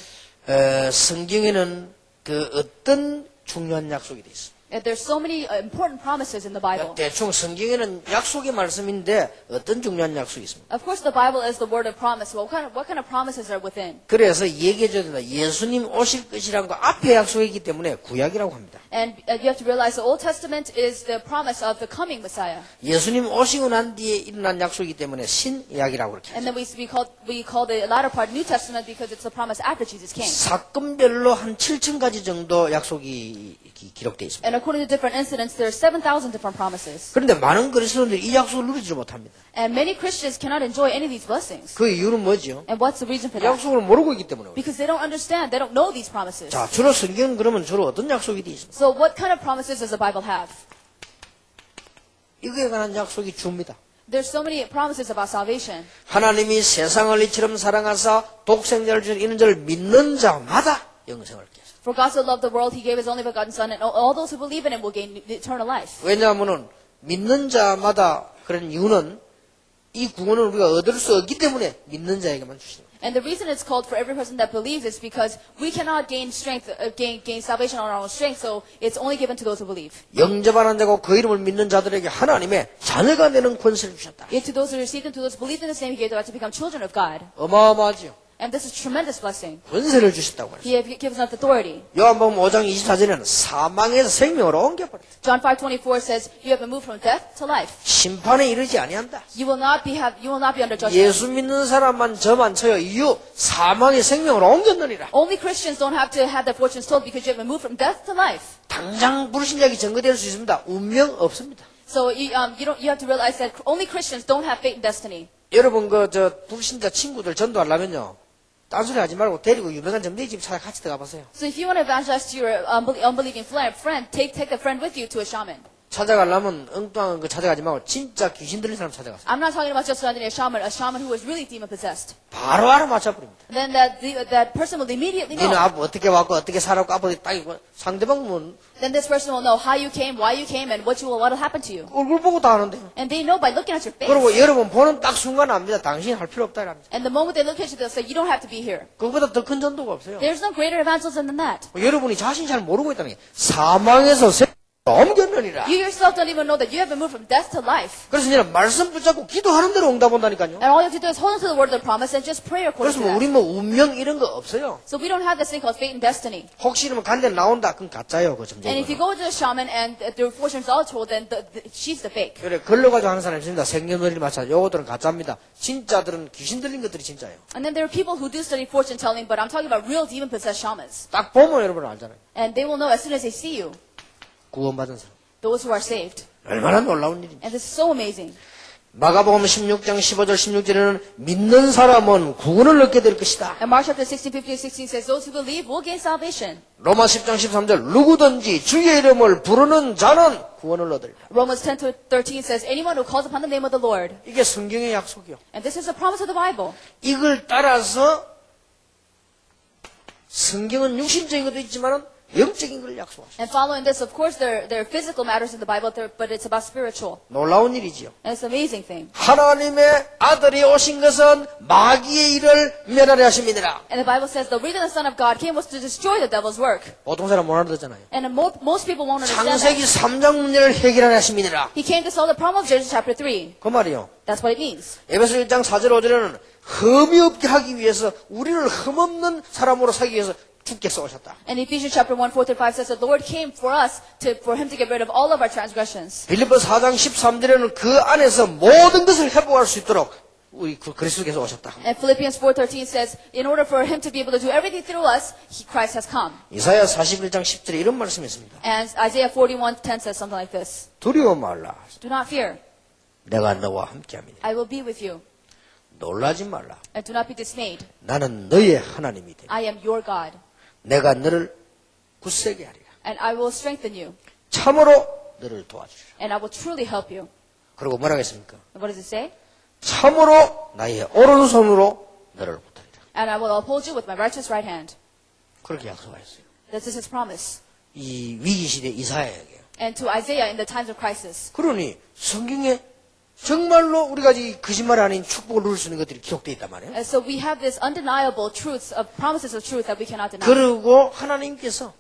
Speaker 1: 성경에는 그 어떤 중요한 약속이 돼 있습니다.
Speaker 2: There's so many important promises in the Bible.
Speaker 1: 대충 성경에는 약속의 말씀인데 어떤 중요한 약속이 있습니다.
Speaker 2: Of course, the Bible is the word of promise. Well, what kind of promises are within?
Speaker 1: 그래서 얘기해줘야 된다. 예수님 오실 것이라는 거 앞에 약속이기 때문에 구약이라고 합니다.
Speaker 2: And you have to realize the Old Testament is the promise of the coming Messiah.
Speaker 1: 예수님 오시고 난 뒤에 일어난 약속이기 때문에 신약이라고 그렇게
Speaker 2: And
Speaker 1: 하죠.
Speaker 2: then we call the latter part New Testament because it's the promise after Jesus came.
Speaker 1: 사건별로 한 7,000가지 정도 약속이 기록되어 있습니다.
Speaker 2: And according to different incidents, there are 7,000 different promises.
Speaker 1: 그런데 많은 그리스도인들이 이 약속을 누리지 못합니다.
Speaker 2: And many Christians cannot enjoy any of these blessings.
Speaker 1: 그 이유는 뭐죠?
Speaker 2: And what's the reason for
Speaker 1: 이
Speaker 2: that?
Speaker 1: 약속을 모르고 있기 때문에.
Speaker 2: Because they don't understand. They don't know these promises.
Speaker 1: 자, 주로 성경은 그러면 주로 어떤 약속이 되어 있습니까?
Speaker 2: So what kind of promises does the Bible have?
Speaker 1: 이거에 관한 약속이 줍니다.
Speaker 2: There's so many promises about salvation.
Speaker 1: 하나님이 세상을 이처럼 사랑하사 독생자를 주신 이는 저를 믿는 자마다 영생을 얻게 하셨다.
Speaker 2: For God so loved the world, He gave His only begotten Son, and all those who believe in Him will gain eternal life.
Speaker 1: 왜냐하면 믿는 자마다 그런 이유는 이 구원을 우리가 얻을 수 없기 때문에 믿는 자에게만 주시는 거예요.
Speaker 2: And the reason it's called for every person that believes is because we cannot gain strength, gain salvation on our own strength. So it's only given to those who believe.
Speaker 1: 영접하는 자고 그 이름을 믿는 자들에게 하나님의 자녀가 되는 권세를 주셨다.
Speaker 2: Yet to those who received and to those who believed in His name, He gave the right to become children of God.
Speaker 1: 어마어마하지요.
Speaker 2: And this is tremendous blessing.
Speaker 1: 권세를 주셨다고 그랬어요.
Speaker 2: He gives us authority.
Speaker 1: 요한복음 5장 24절에는 사망에서 생명으로 옮겨버렸다.
Speaker 2: John 5:24 says, "You have been moved from death to life.
Speaker 1: 심판에 이르지 아니한다.
Speaker 2: You will not be under judgment."
Speaker 1: 예수 믿는 사람만 저만 쳐요. 이유 사망의 생명으로 옮겼느니라.
Speaker 2: Only Christians don't have to have their fortunes told because you have been moved from death to life.
Speaker 1: 당장 불신자에게 증거될 수 있습니다. 운명 없습니다.
Speaker 2: So you have to realize that only Christians don't have fate and destiny.
Speaker 1: 여러분 불신자 친구들 전도하려면요. 딴소리 하지 말고 데리고 유명한 점쟁이 집 찾아 같이 들어가 보세요.
Speaker 2: So if you want to evangelize to your unbelieving friend, take a friend with you to a shaman.
Speaker 1: 찾아가려면 엉뚱한 거 찾아가지 말고 진짜 귀신 들린 사람 찾아가세요.
Speaker 2: I'm not talking about just finding a shaman who is really demon possessed.
Speaker 1: 바로 알아맞혀버립니다.
Speaker 2: Then that person will immediately
Speaker 1: 너는
Speaker 2: know.
Speaker 1: 어떻게 왔고 어떻게 살았고 앞으로 딱 이거 상대방은
Speaker 2: Then this person will know how you came, why you came, and what will happen to you.
Speaker 1: 얼굴 보고 다 아는데요.
Speaker 2: And they know by looking at your face.
Speaker 1: 그리고 여러분 보는 딱 순간 압니다. 당신이 할 필요 없다 이랍니다.
Speaker 2: And the moment they look at you, they'll say, you don't have to be here.
Speaker 1: 그거보다 더 큰 전도가 없어요.
Speaker 2: There's no greater evangelism than that.
Speaker 1: 여러분이 자신이 잘 모르고 있다는 게 사망에서 옮겼느니라.
Speaker 2: You yourself don't even know that you have been moved from death to life.
Speaker 1: 그래서 이제 말씀 붙잡고 기도하는 대로 응답 온다니까요.
Speaker 2: And all you have to do is hold on to the word of the promise and just pray according
Speaker 1: 그래서
Speaker 2: to that.
Speaker 1: 우리 운명 이런 거 없어요.
Speaker 2: So we don't have this thing called fate and destiny.
Speaker 1: 혹시 이러면 간데 나온다. 그건 가짜예요. 그
Speaker 2: And if you
Speaker 1: 점쟁이.
Speaker 2: go to a shaman and the fortunes are told, then she's the fake.
Speaker 1: 그래 걸러가지고 하는 사람이 있습니다. 생년월일 마찬가지. 요거들은 가짜입니다. 진짜들은 귀신 들린 것들이 진짜예요.
Speaker 2: And then there are people who do study fortune telling, but I'm talking about real demon possessed shamans.
Speaker 1: 딱 보면 여러분 알잖아요.
Speaker 2: And they will know as soon as they see you,
Speaker 1: 구원받은 사람.
Speaker 2: those who are saved.
Speaker 1: 얼마나 놀라운 일입니까?
Speaker 2: And this is so amazing.
Speaker 1: 마가복음 16장 15절 16절에는 믿는 사람은 구원을 얻게 될 것이다.
Speaker 2: And Mark chapter 16, 15, 16 says, those who believe will gain salvation.
Speaker 1: 로마 10장 13절 누구든지 주의 이름을 부르는 자는 구원을 얻으리라.
Speaker 2: Romans 10 to 13 says, anyone who calls upon the name of the Lord.
Speaker 1: 이게 성경의 약속이요.
Speaker 2: And this is the promise of the Bible.
Speaker 1: 이걸 따라서 성경은 육신적인 것도 있지만 영적인 걸 약속하시죠.
Speaker 2: And following this, of course, there are physical matters in the Bible, but it's about spiritual.
Speaker 1: 놀라운 일이지요.
Speaker 2: And it's an amazing thing.
Speaker 1: 하나님의 아들이 오신 것은 마귀의 일을 멸하려 하심이니라.
Speaker 2: And the Bible says the reason the Son of God came was to destroy the devil's work.
Speaker 1: 보통 사람 못 알아듣잖아요.
Speaker 2: And most people won't understand
Speaker 1: 창세기
Speaker 2: that.
Speaker 1: 3장 문제를 해결하려 하심이니라.
Speaker 2: He came to solve the problem of Genesis chapter 3.
Speaker 1: 그 말이요.
Speaker 2: That's what it means.
Speaker 1: 에베소 1장 4절 5절에는 흠이 없게 하기 위해서 우리를 흠없는 사람으로 살기 위해서 주께서 오셨다.
Speaker 2: And Ephesians chapter 1, 4 to 5 says the Lord came for him to get rid of all of our transgressions.
Speaker 1: 빌립보 4장 13절에는 그 안에서 모든 것을 회복할 수 있도록 우리 그리스도께서 오셨다.
Speaker 2: And Philippians 4:13 says, in order for him to be able to do everything through us, Christ has come.
Speaker 1: 이사야 41장 10절에 이런 말씀이 있습니다.
Speaker 2: And Isaiah 41:10 says something like this.
Speaker 1: 두려워 말라.
Speaker 2: Do not fear.
Speaker 1: 내가 너와 함께함이니.
Speaker 2: I will be with you.
Speaker 1: 놀라지 말라.
Speaker 2: And do not be dismayed.
Speaker 1: 나는 너의 하나님이 되니.
Speaker 2: I am your God.
Speaker 1: 내가 너를 굳세게 하리라.
Speaker 2: And I will strengthen you.
Speaker 1: 참으로 너를 도와주리라.
Speaker 2: And I will truly help you.
Speaker 1: 그리고 뭐라고 했습니까?
Speaker 2: And what does it say?
Speaker 1: 참으로 나의 오른손으로 너를 붙들리라.
Speaker 2: And I will uphold you with my righteous right hand.
Speaker 1: 그렇게 약속하였어요.
Speaker 2: This is his promise.
Speaker 1: 이 위기시대 이사야에게요.
Speaker 2: And to Isaiah in the times of crisis.
Speaker 1: 그러니 성경에 정말로 우리가 이 거짓말 아닌 축복을 누릴 수 있는 것들이 기록되어 있단 말이에요.
Speaker 2: And so we have this undeniable truths of promises of truth that we cannot deny.
Speaker 1: 그리고 하나님께서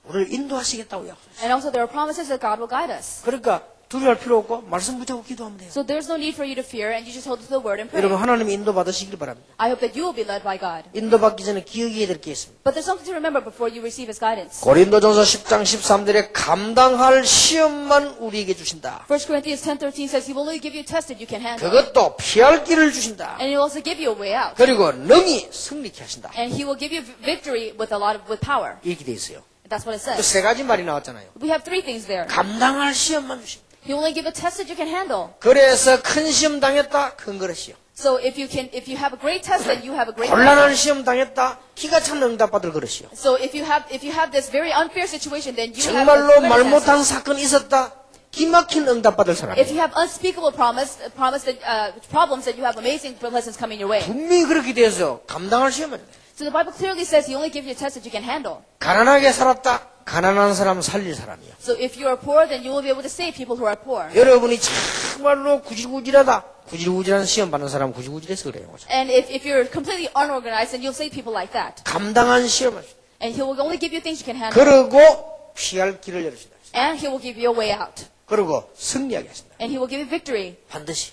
Speaker 1: 우리를 인도하시겠다고 약속했어요.
Speaker 2: And also there are promises that God will guide us.
Speaker 1: 그러니까 두려워할 필요 없고 말씀 붙잡고 기도하면 돼요.
Speaker 2: So there's no need for you to fear and you just hold to the word and pray.
Speaker 1: 여러분 하나님이 인도받으시길 바랍니다.
Speaker 2: I hope that you will be led by God.
Speaker 1: 인도받기 전에 기억해야 될 게 있습니다.
Speaker 2: But there's something to remember before you receive his guidance.
Speaker 1: 고린도전서 10장 13절에 감당할 시험만 우리에게 주신다.
Speaker 2: 1 Corinthians 10:13 says he will only give you a test that you can handle.
Speaker 1: 그것도 피할 길을 주신다.
Speaker 2: And he will also give you a way out.
Speaker 1: 그리고 능히 승리케 하신다.
Speaker 2: And he will give you victory with power.
Speaker 1: 이렇게 돼 있어요.
Speaker 2: That's what it
Speaker 1: 그
Speaker 2: says.
Speaker 1: 세 가지 말이 나왔잖아요.
Speaker 2: We have three things there.
Speaker 1: 감당할 시험만 주신다.
Speaker 2: He will only give a test that you can handle.
Speaker 1: 그래서 큰 시험 당했다. 큰 그릇이요.
Speaker 2: So if you have a great test, then you have a great
Speaker 1: 곤란한
Speaker 2: test.
Speaker 1: 시험 당했다. 기가 찬 응답받을 그릇이요.
Speaker 2: So if you have this very unfair situation, then you have
Speaker 1: 정말로
Speaker 2: a
Speaker 1: 말
Speaker 2: great
Speaker 1: 못한
Speaker 2: test.
Speaker 1: 사건이 있었다. 기막힌 응답받을 사람.
Speaker 2: If you have unspeakable problems that you have amazing blessings coming your way.
Speaker 1: 분명히 그렇게 돼서 감당할 시험은
Speaker 2: So the Bible clearly says he only gives you a test that you can handle.
Speaker 1: 가난하게 살았다. 가난한 사람 살릴 사람이요.
Speaker 2: So if you are poor, then you will be able to save people who are poor.
Speaker 1: 여러분이 정말로 구질구질하다. 구질구질한 시험 받는 사람 구질구질해서 그래요.
Speaker 2: And if you're completely unorganized, then you'll save people like that.
Speaker 1: 감당한 시험을.
Speaker 2: And he will only give you things you can handle.
Speaker 1: 그리고 피할 길을 열어주신다.
Speaker 2: And he will give you a way out.
Speaker 1: 그리고 승리하게 하신다.
Speaker 2: And he will give you victory.
Speaker 1: 반드시.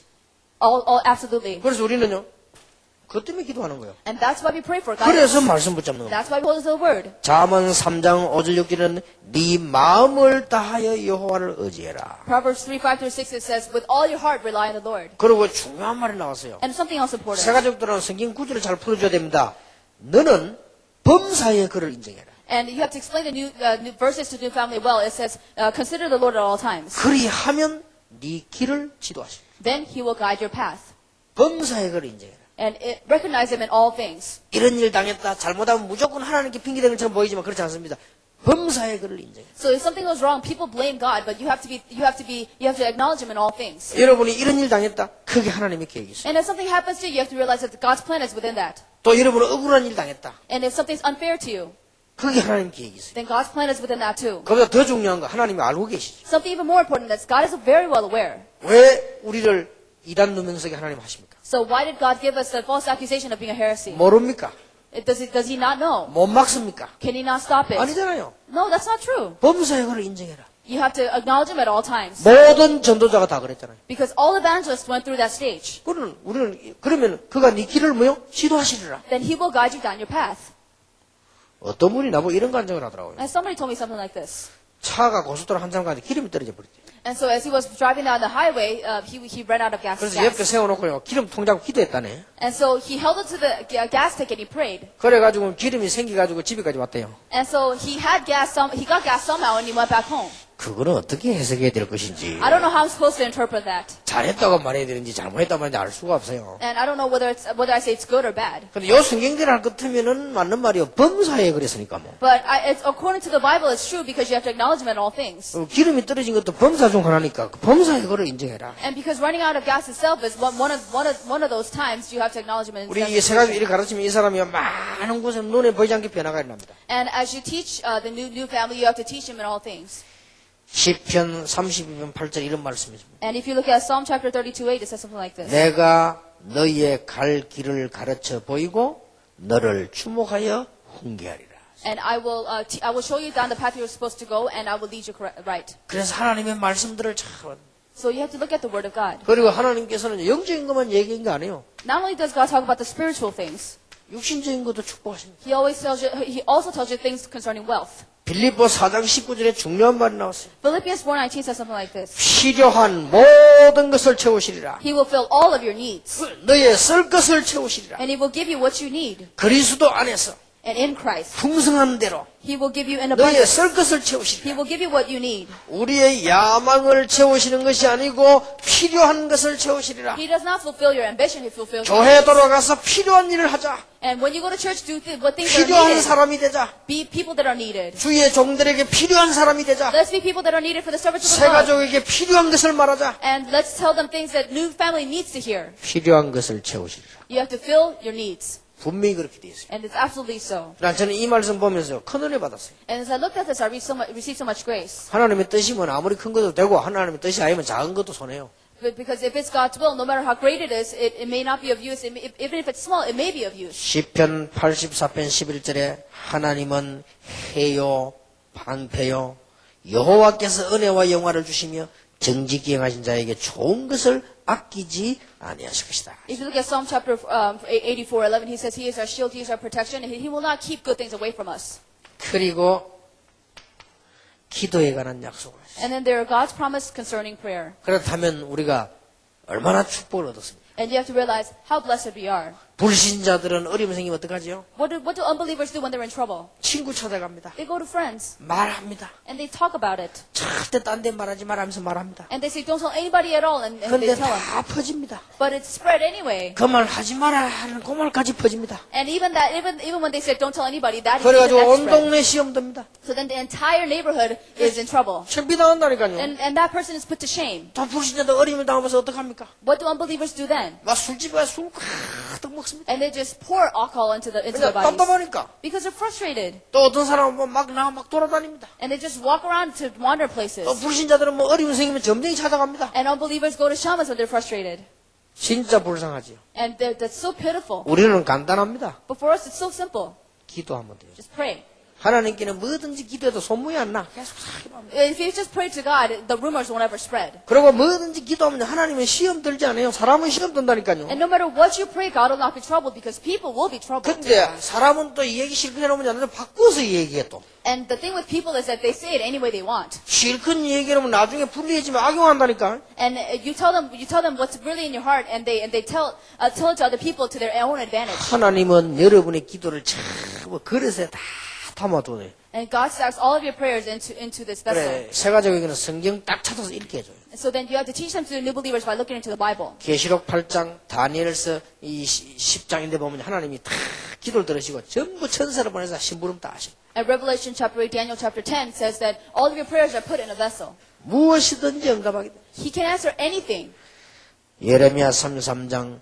Speaker 2: Absolutely.
Speaker 1: 그래서 우리는요. 그것 때문에 기도하는 거예요.
Speaker 2: And that's why we pray for
Speaker 1: 그래서
Speaker 2: guidance.
Speaker 1: 말씀 붙잡는 거예요.
Speaker 2: That's why we hold to the word.
Speaker 1: 잠언 3장 5절 6절은 네 마음을 다하여 여호와를 의지해라.
Speaker 2: Proverbs 3:5-6 it says, with all your heart rely on the Lord.
Speaker 1: 그리고 중요한 말이 나왔어요.
Speaker 2: And something else important.
Speaker 1: 새 가족들은 성경 구절을 잘 풀어줘야 됩니다. 너는 범사의 그를 인정해라.
Speaker 2: And you have to explain the new verses to new family well. It says, consider the Lord at all times.
Speaker 1: 그리하면 네 길을 지도하시라.
Speaker 2: then he will guide your path.
Speaker 1: 범사의 그를 인정해라.
Speaker 2: And recognize him in all things.
Speaker 1: 이런 일 당했다. 잘못하면 무조건 하나님께 핑계대는 것처럼 보이지만 그렇지 않습니다. 범사의 그를 인정해라.
Speaker 2: So if something goes wrong, people blame God, but you have to acknowledge him in all things.
Speaker 1: 여러분이 이런 일 당했다. 그게 하나님의 계획이 있어요.
Speaker 2: And if something happens to you, you have to realize that God's plan is within that.
Speaker 1: 또 여러분은 억울한 일 당했다.
Speaker 2: And if something's unfair to you,
Speaker 1: 그게 하나님 계획이 있어요.
Speaker 2: then God's plan is within that too.
Speaker 1: 그보다 더 중요한 거 하나님이 알고 계시죠.
Speaker 2: Something even more important is God is very well aware.
Speaker 1: 왜 우리를 이단 누명석에 하나님 하십니까?
Speaker 2: So why did God give us the false accusation of being a heresy?
Speaker 1: 모릅니까?
Speaker 2: Does he not know?
Speaker 1: 못 막습니까?
Speaker 2: Can he not stop it?
Speaker 1: 아니잖아요.
Speaker 2: No, that's not true.
Speaker 1: 범사의 그를 인정해라.
Speaker 2: You have to acknowledge him at all times.
Speaker 1: 모든 전도자가 다 그랬잖아요.
Speaker 2: Because all evangelists went through that stage.
Speaker 1: 우리는 그러면 그가 네 길을 뭐요? 지도하시리라.
Speaker 2: Then he will guide you down your path.
Speaker 1: 어떤 분이 나보고 이런 간증을 하더라고요.
Speaker 2: And somebody told me something like this.
Speaker 1: 차가 고속도로 한참 가는데 기름이 떨어져 버렸대요.
Speaker 2: And so as he was driving down the highway, he ran out of gas.
Speaker 1: 그래서 옆에 세워놓고요. 기름 통장 기도했다네.
Speaker 2: And so he held it to the gas tank and he prayed.
Speaker 1: 그래가지고 기름이 생겨가지고 집에까지 왔대요.
Speaker 2: And so he got gas somehow and he went back home.
Speaker 1: 그거는 어떻게 해석해야 될 것인지
Speaker 2: I don't know how I'm supposed to interpret that.
Speaker 1: 잘했다고 말해야 되는지 잘못했다고 말인지 알 수가 없어요.
Speaker 2: And I don't know whether I say it's good or bad.
Speaker 1: 근데 요 성경대로 할 것 같으면은 맞는 말이요. 범사에 그랬으니까 뭐.
Speaker 2: But it's, according to the Bible, it's true because you have to acknowledge him in all things.
Speaker 1: 기름이 떨어진 것도 범사 중 하나니까 그 범사에 그를 인정해라.
Speaker 2: And because running out of gas itself is one of those times you have to acknowledge him in
Speaker 1: 우리
Speaker 2: that
Speaker 1: 이 세 가지
Speaker 2: situation.
Speaker 1: 일을 가르치면 이 사람이 많은 곳에 눈에 보이지 않게 변화가 일어납니다.
Speaker 2: And as you teach the new family, you have to teach him in all things.
Speaker 1: 시편 32편 8절 이런 말씀입니다.
Speaker 2: And if you look at Psalm chapter 32:8, it says something like this.
Speaker 1: 내가 너희의 갈 길을 가르쳐 보이고 너를 주목하여 훈계하리라.
Speaker 2: And I will show you down the path you're supposed to go, and I will lead you right.
Speaker 1: 그래서 하나님의 말씀들을 참
Speaker 2: So you have to look at the Word of God.
Speaker 1: 그리고 하나님께서는 영적인 것만 얘기한 거 아니에요.
Speaker 2: Not only does God talk about the spiritual things,
Speaker 1: 육신적인 것도 축복하십니다.
Speaker 2: He also tells you things concerning wealth.
Speaker 1: 빌립보 4장 19절에 중요한 말이 나왔어요.
Speaker 2: Philippians 4:19 says something like this.
Speaker 1: 필요한 모든 것을 채우시리라.
Speaker 2: He will fill all of your needs,
Speaker 1: 너의 쓸 것을 채우시리라.
Speaker 2: and He will give you what you need.
Speaker 1: 그리스도 안에서
Speaker 2: And in Christ,
Speaker 1: 풍성한 대로
Speaker 2: He will give you in
Speaker 1: 너의
Speaker 2: abundance.
Speaker 1: 쓸 것을
Speaker 2: He
Speaker 1: 채우시리라.
Speaker 2: will give you what you need.
Speaker 1: 우리의 야망을 채우시는 것이 아니고 필요한 것을 채우시리라.
Speaker 2: He does not fulfill your ambition, He fulfills your
Speaker 1: 교회
Speaker 2: needs.
Speaker 1: 돌아가서 필요한 일을 하자.
Speaker 2: And when you go to church, do what things are
Speaker 1: 필요한
Speaker 2: needed.
Speaker 1: 사람이 되자.
Speaker 2: Be people that are needed.
Speaker 1: 주의 종들에게 필요한 사람이 되자.
Speaker 2: Let's be people that are needed for the service of
Speaker 1: 새
Speaker 2: the Lord.
Speaker 1: 가족에게 필요한 것을 말하자.
Speaker 2: And let's tell them things that new family needs to hear.
Speaker 1: 필요한 것을 채우시리라.
Speaker 2: You have to fill your needs.
Speaker 1: 분명히 그렇게 되어 있어요.
Speaker 2: And it's absolutely so.
Speaker 1: 난 저는 이 말씀 보면서 큰 은혜 받았어요.
Speaker 2: And as I looked at this, I received so much grace.
Speaker 1: 하나님의 뜻이면 아무리 큰 것도 되고 하나님의 뜻이 아니면 작은 것도 손해요.
Speaker 2: But because if it's God's will, no matter how great it is, it may not be of use. Even if it's small, it may be of use.
Speaker 1: 시편 84편 11절에 하나님은 해요 방패요 여호와께서 은혜와 영화를 주시며 정직히 행하신 자에게 좋은 것을 아끼지 아니하실 것이다.
Speaker 2: If you look at Psalm chapter 84:11, he says, He is our shield, He is our protection, and He will not keep good things away from us.
Speaker 1: 그리고 기도에 관한 약속을 하셨어요.
Speaker 2: And then there are God's promise concerning prayer.
Speaker 1: 그렇다면 우리가 얼마나 축복을 얻었습니까?
Speaker 2: And you have to realize how blessed we are.
Speaker 1: 불신자들은 어려움 생기면 어떡하지요?
Speaker 2: What do unbelievers do when they're in trouble?
Speaker 1: 친구 찾아갑니다.
Speaker 2: They go to friends
Speaker 1: 말합니다.
Speaker 2: and they talk about it.
Speaker 1: 절대 딴 데 말하지 말하면서 말합니다.
Speaker 2: And they say, don't tell anybody at all, and they
Speaker 1: 그런데
Speaker 2: tell them.
Speaker 1: 다 퍼집니다.
Speaker 2: But it's spread anyway.
Speaker 1: 그 말 하지 마라 하는 그 말까지 퍼집니다.
Speaker 2: And even when they said, don't tell anybody, that is
Speaker 1: 그래가지고
Speaker 2: even
Speaker 1: 온
Speaker 2: spread.
Speaker 1: 동네 시험 듭니다.
Speaker 2: So then the entire neighborhood is in trouble.
Speaker 1: 창피당한다니까요.
Speaker 2: And that person is put to shame.
Speaker 1: 또 불신자들 어려움을 당하면서 어떡합니까?
Speaker 2: What do unbelievers do then?
Speaker 1: 막 술집에 가서 술 가득 먹습니다.
Speaker 2: And they just pour alcohol into their
Speaker 1: 그러니까
Speaker 2: bodies.
Speaker 1: 답답하니까.
Speaker 2: Because they're frustrated.
Speaker 1: 또 어떤 사람은 막 돌아다닙니다.
Speaker 2: And they just walk around to wander places.
Speaker 1: 또 불신자들은 뭐 어려움 생기면 점쟁이 찾아갑니다.
Speaker 2: And unbelievers go to shamans when they're frustrated.
Speaker 1: 진짜 불쌍하지요.
Speaker 2: And that's so pitiful.
Speaker 1: 우리는 간단합니다.
Speaker 2: But for us, it's so simple.
Speaker 1: 기도하면 돼요.
Speaker 2: Just pray.
Speaker 1: 하나님께는 뭐든지 기도해도 소문이 안 나. 계속 기도하면 돼요.
Speaker 2: If you just pray to God, the rumors won't ever spread.
Speaker 1: 그리고 뭐든지 기도하면 하나님은 시험 들지 않아요. 사람은 시험 든다니까요.
Speaker 2: And no matter what you pray, God will not be troubled because people will be troubled.
Speaker 1: 근데 사람은 또 이 얘기 실컷 해놓으면 안 돼. 바꿔서 이 얘기해 또.
Speaker 2: And the thing with people is that they say it any way they want.
Speaker 1: 실컷 얘기하면 나중에 불리해지면 악용한다니까.
Speaker 2: And you tell them what's really in your heart, and they tell it to other people to their own advantage.
Speaker 1: 하나님은 여러분의 기도를 참 그릇에 다 담아두네.
Speaker 2: And God stacks all of your prayers into this vessel.
Speaker 1: 그래, 새 가족에게는 성경 딱 찾아서 읽게 해줘요.
Speaker 2: And so then you have to teach them to new believers by looking into the Bible.
Speaker 1: 계시록 8장, 다니엘서 이 10장인데 보면 하나님이 다 기도를 들으시고 전부 천사를 보내서 심부름 다 하시고
Speaker 2: And Revelation chapter 8, Daniel chapter 10 says that all of your prayers are put in a vessel.
Speaker 1: 무엇이든지 응답하게 돼.
Speaker 2: He can answer anything.
Speaker 1: 예레미야 33장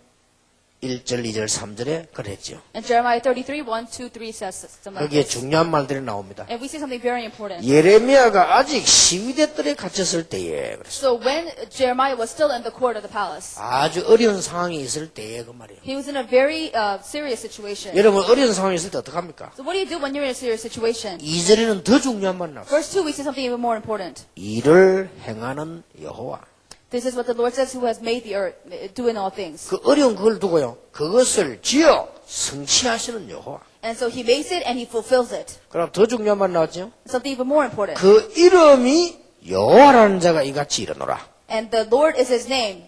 Speaker 1: 1절, 2절, 3절에 그랬죠.
Speaker 2: And Jeremiah 33, 1, 2, 3 says something like
Speaker 1: 거기에
Speaker 2: this.
Speaker 1: 중요한 말들이 나옵니다.
Speaker 2: And we see something very important.
Speaker 1: 예레미야가 아직 시위대들에 갇혔을 때에 그랬어요.
Speaker 2: So when Jeremiah was still in the court of the palace,
Speaker 1: 아주 어려운 상황이 있을 때에 그 말이에요.
Speaker 2: he was in a very serious situation.
Speaker 1: 여러분 어려운 상황이 있을 때 어떡합니까?
Speaker 2: So what do you do when you're in a serious situation?
Speaker 1: 2절에는 더 중요한 말 나왔어요.
Speaker 2: Verse 2, we see something even more important.
Speaker 1: 일을 행하는 여호와.
Speaker 2: This is what the Lord says, who has made the earth, doing all things.
Speaker 1: 그 어려운 그걸 두고요. 그것을 지어 성취하시는 여호와.
Speaker 2: And so he makes it and he fulfills it.
Speaker 1: 그럼 더 중요한 말 나왔죠?
Speaker 2: Something even more important.
Speaker 1: 그 이름이 여호와라는 자가 이같이 일어노라.
Speaker 2: And the Lord is his name.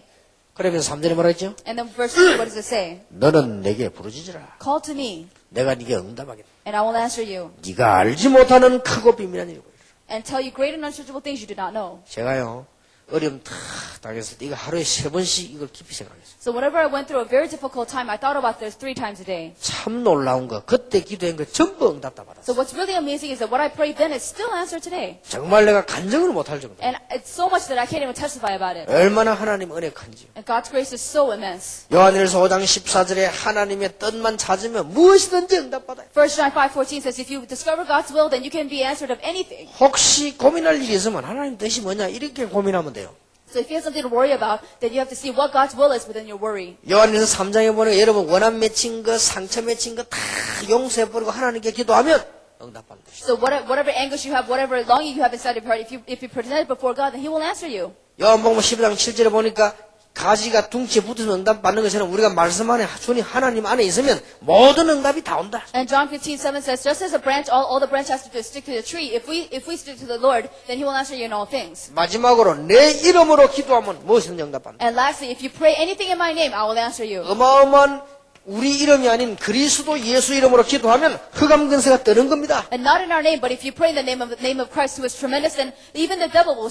Speaker 1: 그러면서 3절에 뭐라 했죠?
Speaker 2: And then verse 3, what does it say?
Speaker 1: 너는 내게 부르짖으라.
Speaker 2: Call to me,
Speaker 1: 내가 네게 응답하겠다.
Speaker 2: and I will answer you,
Speaker 1: 네가 알지 못하는 크고 비밀한 일이고.
Speaker 2: and tell you great and unsearchable things you do not know.
Speaker 1: 제가요. 어려움 다 당했을 때 이거 하루에 3번씩 이걸 깊이 생각했어요.
Speaker 2: So whenever I went through a very difficult time, I thought about this 3 times a day.
Speaker 1: 참 놀라운 거 그때 기도한 거 전부 응답 다 받았어요.
Speaker 2: So what's really amazing is that what I prayed then is still answered today.
Speaker 1: 정말 내가 간증을 못할 정도.
Speaker 2: And it's so much that I can't even testify about it.
Speaker 1: 얼마나 하나님 은혜 큰지요.
Speaker 2: And God's grace is so immense.
Speaker 1: 요한일서 5장 14절에 하나님의 뜻만 찾으면 무엇이든지 응답받아요.
Speaker 2: 1 John 5:14 says, if you discover God's will, then you can be answered of anything.
Speaker 1: 혹시 고민할 일이 있으면 하나님 뜻이 뭐냐 이렇게 고민하면 돼요.
Speaker 2: So if you have something to worry about, then you have to see what God's will is within your worry.
Speaker 1: 요한일서 3장에 보면 여러분 원한 맺힌 거 상처 맺힌 거 다 용서해버리고 하나님께 기도하면 응답받는 것이죠.
Speaker 2: So whatever anguish you have, whatever longing you have inside of your heart, if you present it before God, then He will answer you.
Speaker 1: 요한복음 12장 7절에 보니까 가지가 둥치에 붙어서 응답 받는 것처럼 우리가 말씀 안에 주님 하나님 안에 있으면 모든 응답이 다 온다.
Speaker 2: And John 15:7 says, just as a branch, all the branch has to stick to the tree. If we stick to the Lord, then He will answer you in all things.
Speaker 1: 마지막으로 내 이름으로 기도하면 무엇이든 응답받는다.
Speaker 2: And lastly, if you pray anything in my name, I will answer you.
Speaker 1: 어마어마한 우리 이름이 아닌 그리스도 예수 이름으로 기도하면 흑암 근세가 뜨는 겁니다.
Speaker 2: And not in our name, but if you pray in the name of Christ, who is tremendous, then even the devil will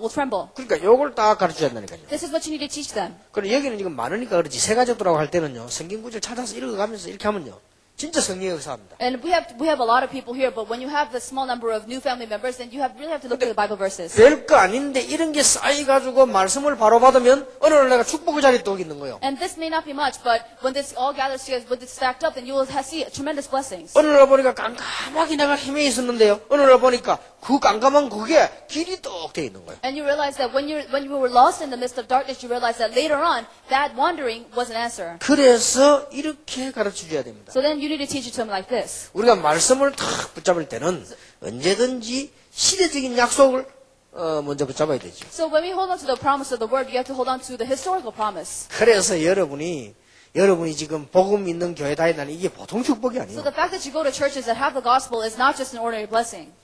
Speaker 2: tremble.
Speaker 1: 그러니까 요걸 딱 가르쳐야 된다니까요.
Speaker 2: This is what you need to teach them.
Speaker 1: 그리고 여기는 지금 많으니까 그렇지 새 가족들하고 할 때는요 성경 구절 찾아서 읽어가면서 이렇게 하면요 진짜 성령의 역사합니다.
Speaker 2: And we have a lot of people here, but when you have the small number of new family members, then you really have to look at the Bible verses.
Speaker 1: 별거 아닌데 이런 게 쌓여가지고 말씀을 바로 받으면 어느 날 내가 축복의 자리에 또 있는 거예요.
Speaker 2: And this may not be much, but when this all gathers together, when it's stacked up, then you will see tremendous blessings.
Speaker 1: 어느 날 보니까 깜깜하게 내가 힘에 있었는데요. 어느 날 보니까 그 깜깜한 그게 길이 떡 돼 있는 거예요.
Speaker 2: And you realize that when you were lost in the midst of darkness, you realize that later on, that wandering was an answer.
Speaker 1: 그래서 이렇게 가르쳐줘야 됩니다.
Speaker 2: So then you need to teach it to them like this.
Speaker 1: 우리가 말씀을 탁 붙잡을 때는 언제든지 시대적인 약속을 먼저 붙잡아야 되죠.
Speaker 2: So when we hold on to the promise of the word, you have to hold on to the historical promise.
Speaker 1: 그래서 여러분이 지금 복음 있는 교회 다닌다는 이게 보통 축복이
Speaker 2: So
Speaker 1: 아니에요.
Speaker 2: the fact that you go to churches that have the gospel is not just an ordinary blessing.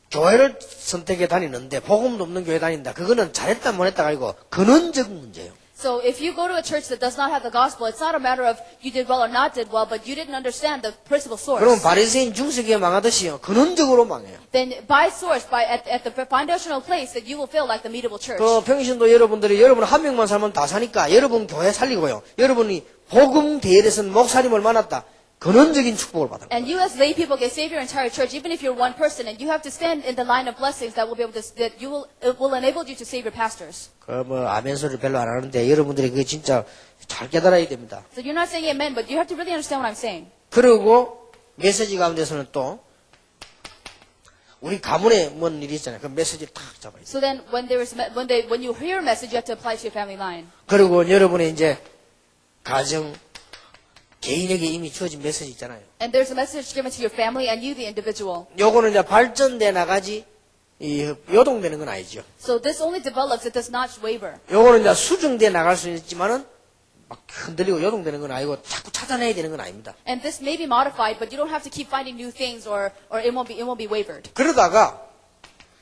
Speaker 1: 교회를 선택해 다니는데 복음도 없는 교회 다닌다. 그거는 잘했다 못했다가 아니고 근원적 문제예요.
Speaker 2: So if you go to a church that does not have the gospel, it's not a matter of you did well or not did well, but you didn't understand the principal source.
Speaker 1: 그러면 바리새인 중세기에 망하듯이요. 근원적으로 망해요.
Speaker 2: Then by source, at the foundational place, that you will feel like the medieval church.
Speaker 1: 그 평신도 여러분들이 여러분 한 명만 살면 다 사니까 여러분 교회 살리고요. 여러분이 복음 대회에서는 목사님을 만났다. 근원적인 축복을 받아요.
Speaker 2: And you as lay people can save your entire church, even if you're one person, and you have to stand in the line of blessings that will be able to, that you will, it will enable you to save your pastors.
Speaker 1: 그 아멘 소리 별로 안 하는데 여러분들이 그게 진짜 잘 깨달아야 됩니다.
Speaker 2: So you're not saying amen, but you have to really understand what I'm saying.
Speaker 1: 그리고 메시지 가운데서는 또 우리 가문에 뭔 일이 있잖아요. 그 메시지를 탁 잡아야 돼요.
Speaker 2: So then when you hear a message, you have to apply it to your family line.
Speaker 1: 그리고 여러분의 이제 가정 개인에게 이미 주어진 메시지 있잖아요.
Speaker 2: And there's a message given to your family and you, the individual.
Speaker 1: 요거는 이제 발전돼 나가지 요동되는 건 아니죠.
Speaker 2: So this only develops, it does not waver.
Speaker 1: 요거는 이제 수정돼 나갈 수 있지만은 막 흔들리고 요동되는 건 아니고 자꾸 찾아내야 되는 건 아닙니다.
Speaker 2: And this may be modified, but you don't have to keep finding new things or it won't be wavered.
Speaker 1: 그러다가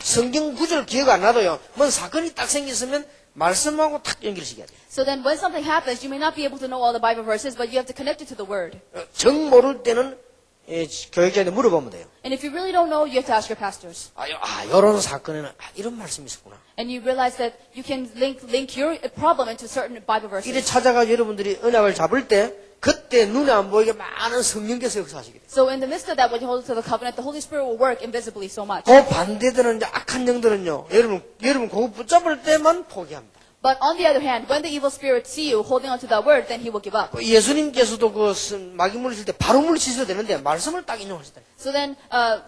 Speaker 1: 성경 구절 기억 안 나도요. 뭔 사건이 딱 생겼으면 말씀하고 탁 연결시켜야 돼요.
Speaker 2: So then when something happens, you may not be able to know all the Bible verses, but you have to connect it to the Word.
Speaker 1: 정 모를 때는 교육자한테 물어보면 돼요.
Speaker 2: And if you really don't know, you have to ask your pastors.
Speaker 1: 이런 사건에는 이런 말씀이 있었구나.
Speaker 2: And you realize that you can link your problem into certain Bible
Speaker 1: 이래
Speaker 2: verses.
Speaker 1: 찾아가지고 여러분들이 언약을 잡을 때 그때 눈에 안 보이게 많은 성령께서 역사하시게 돼요.
Speaker 2: So in the midst of that, when you hold to the covenant, the Holy Spirit will work invisibly so much.
Speaker 1: 그 반대되는 이제 악한 영들은요. 여러분 그거 붙잡을 때만 포기합니다.
Speaker 2: But on the other hand, when the evil spirits see you holding on to that word, then he will give up.
Speaker 1: 예수님께서도 그 마귀 물리칠 때 바로 물리치셔야 되는데 말씀을 딱 인용하시다.
Speaker 2: So then,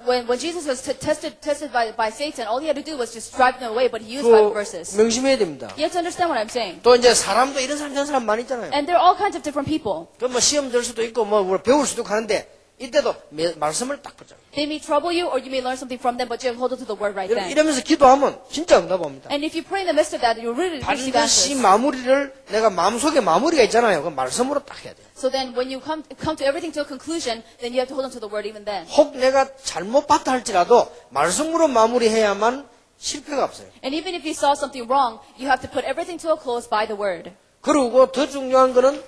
Speaker 2: when Jesus was tested by Satan, all he had to do was just drive them away, but he used Bible verses.
Speaker 1: 명심해야 됩니다.
Speaker 2: You have to understand what I'm saying.
Speaker 1: 또 이제 사람도 이런 사람 저런 사람 많이 있잖아요.
Speaker 2: And there are all kinds of different people.
Speaker 1: 그 뭐 시험 들 수도 있고 뭐 배울 수도 있고 하는데 이때도 말씀을 딱 붙잡아요.
Speaker 2: They may trouble you, or you may learn something from them, but you have to hold on to the word right then.
Speaker 1: 이러면서 기도하면 진짜 응답합니다.
Speaker 2: And if you pray in the midst of that, you really receive
Speaker 1: 반드시
Speaker 2: answers.
Speaker 1: 마무리를 내가 마음속에 마무리가 있잖아요. 그 말씀으로 딱 해야 돼요.
Speaker 2: So then, when you come to everything to a conclusion, then you have to hold on to the word even then.
Speaker 1: 혹 내가 잘못 봤다 할지라도 말씀으로 마무리해야만 실패가 없어요.
Speaker 2: And even if you saw something wrong, you have to put everything to a close by the word.
Speaker 1: 그리고 더 중요한 거는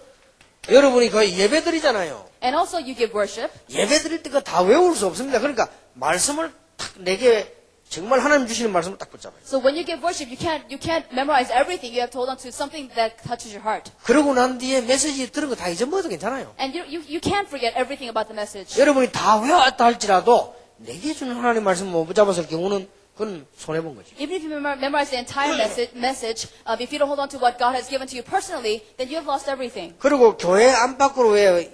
Speaker 1: 여러분이 거의 예배 드리잖아요.
Speaker 2: And also, you give worship.
Speaker 1: 예배 드릴 때 그거 다 외울 수 없습니다. 그러니까 말씀을 딱 내게 정말 하나님 주시는 말씀을 딱 붙잡아요.
Speaker 2: So when you give worship, you can't memorize everything. You have to hold on to something that touches your heart.
Speaker 1: 그러고 난 뒤에 메시지 들은 거 다 잊어먹어도 괜찮아요.
Speaker 2: And you can't forget everything about the message.
Speaker 1: 여러분이 다 외웠다 할지라도 내게 주는 하나님 말씀 못 붙잡았을 경우는 그건 손해본 거죠.
Speaker 2: Even if you memorize the entire message, if you don't hold on to what God has given to you personally, then you have lost everything.
Speaker 1: 그리고 교회 안팎으로 왜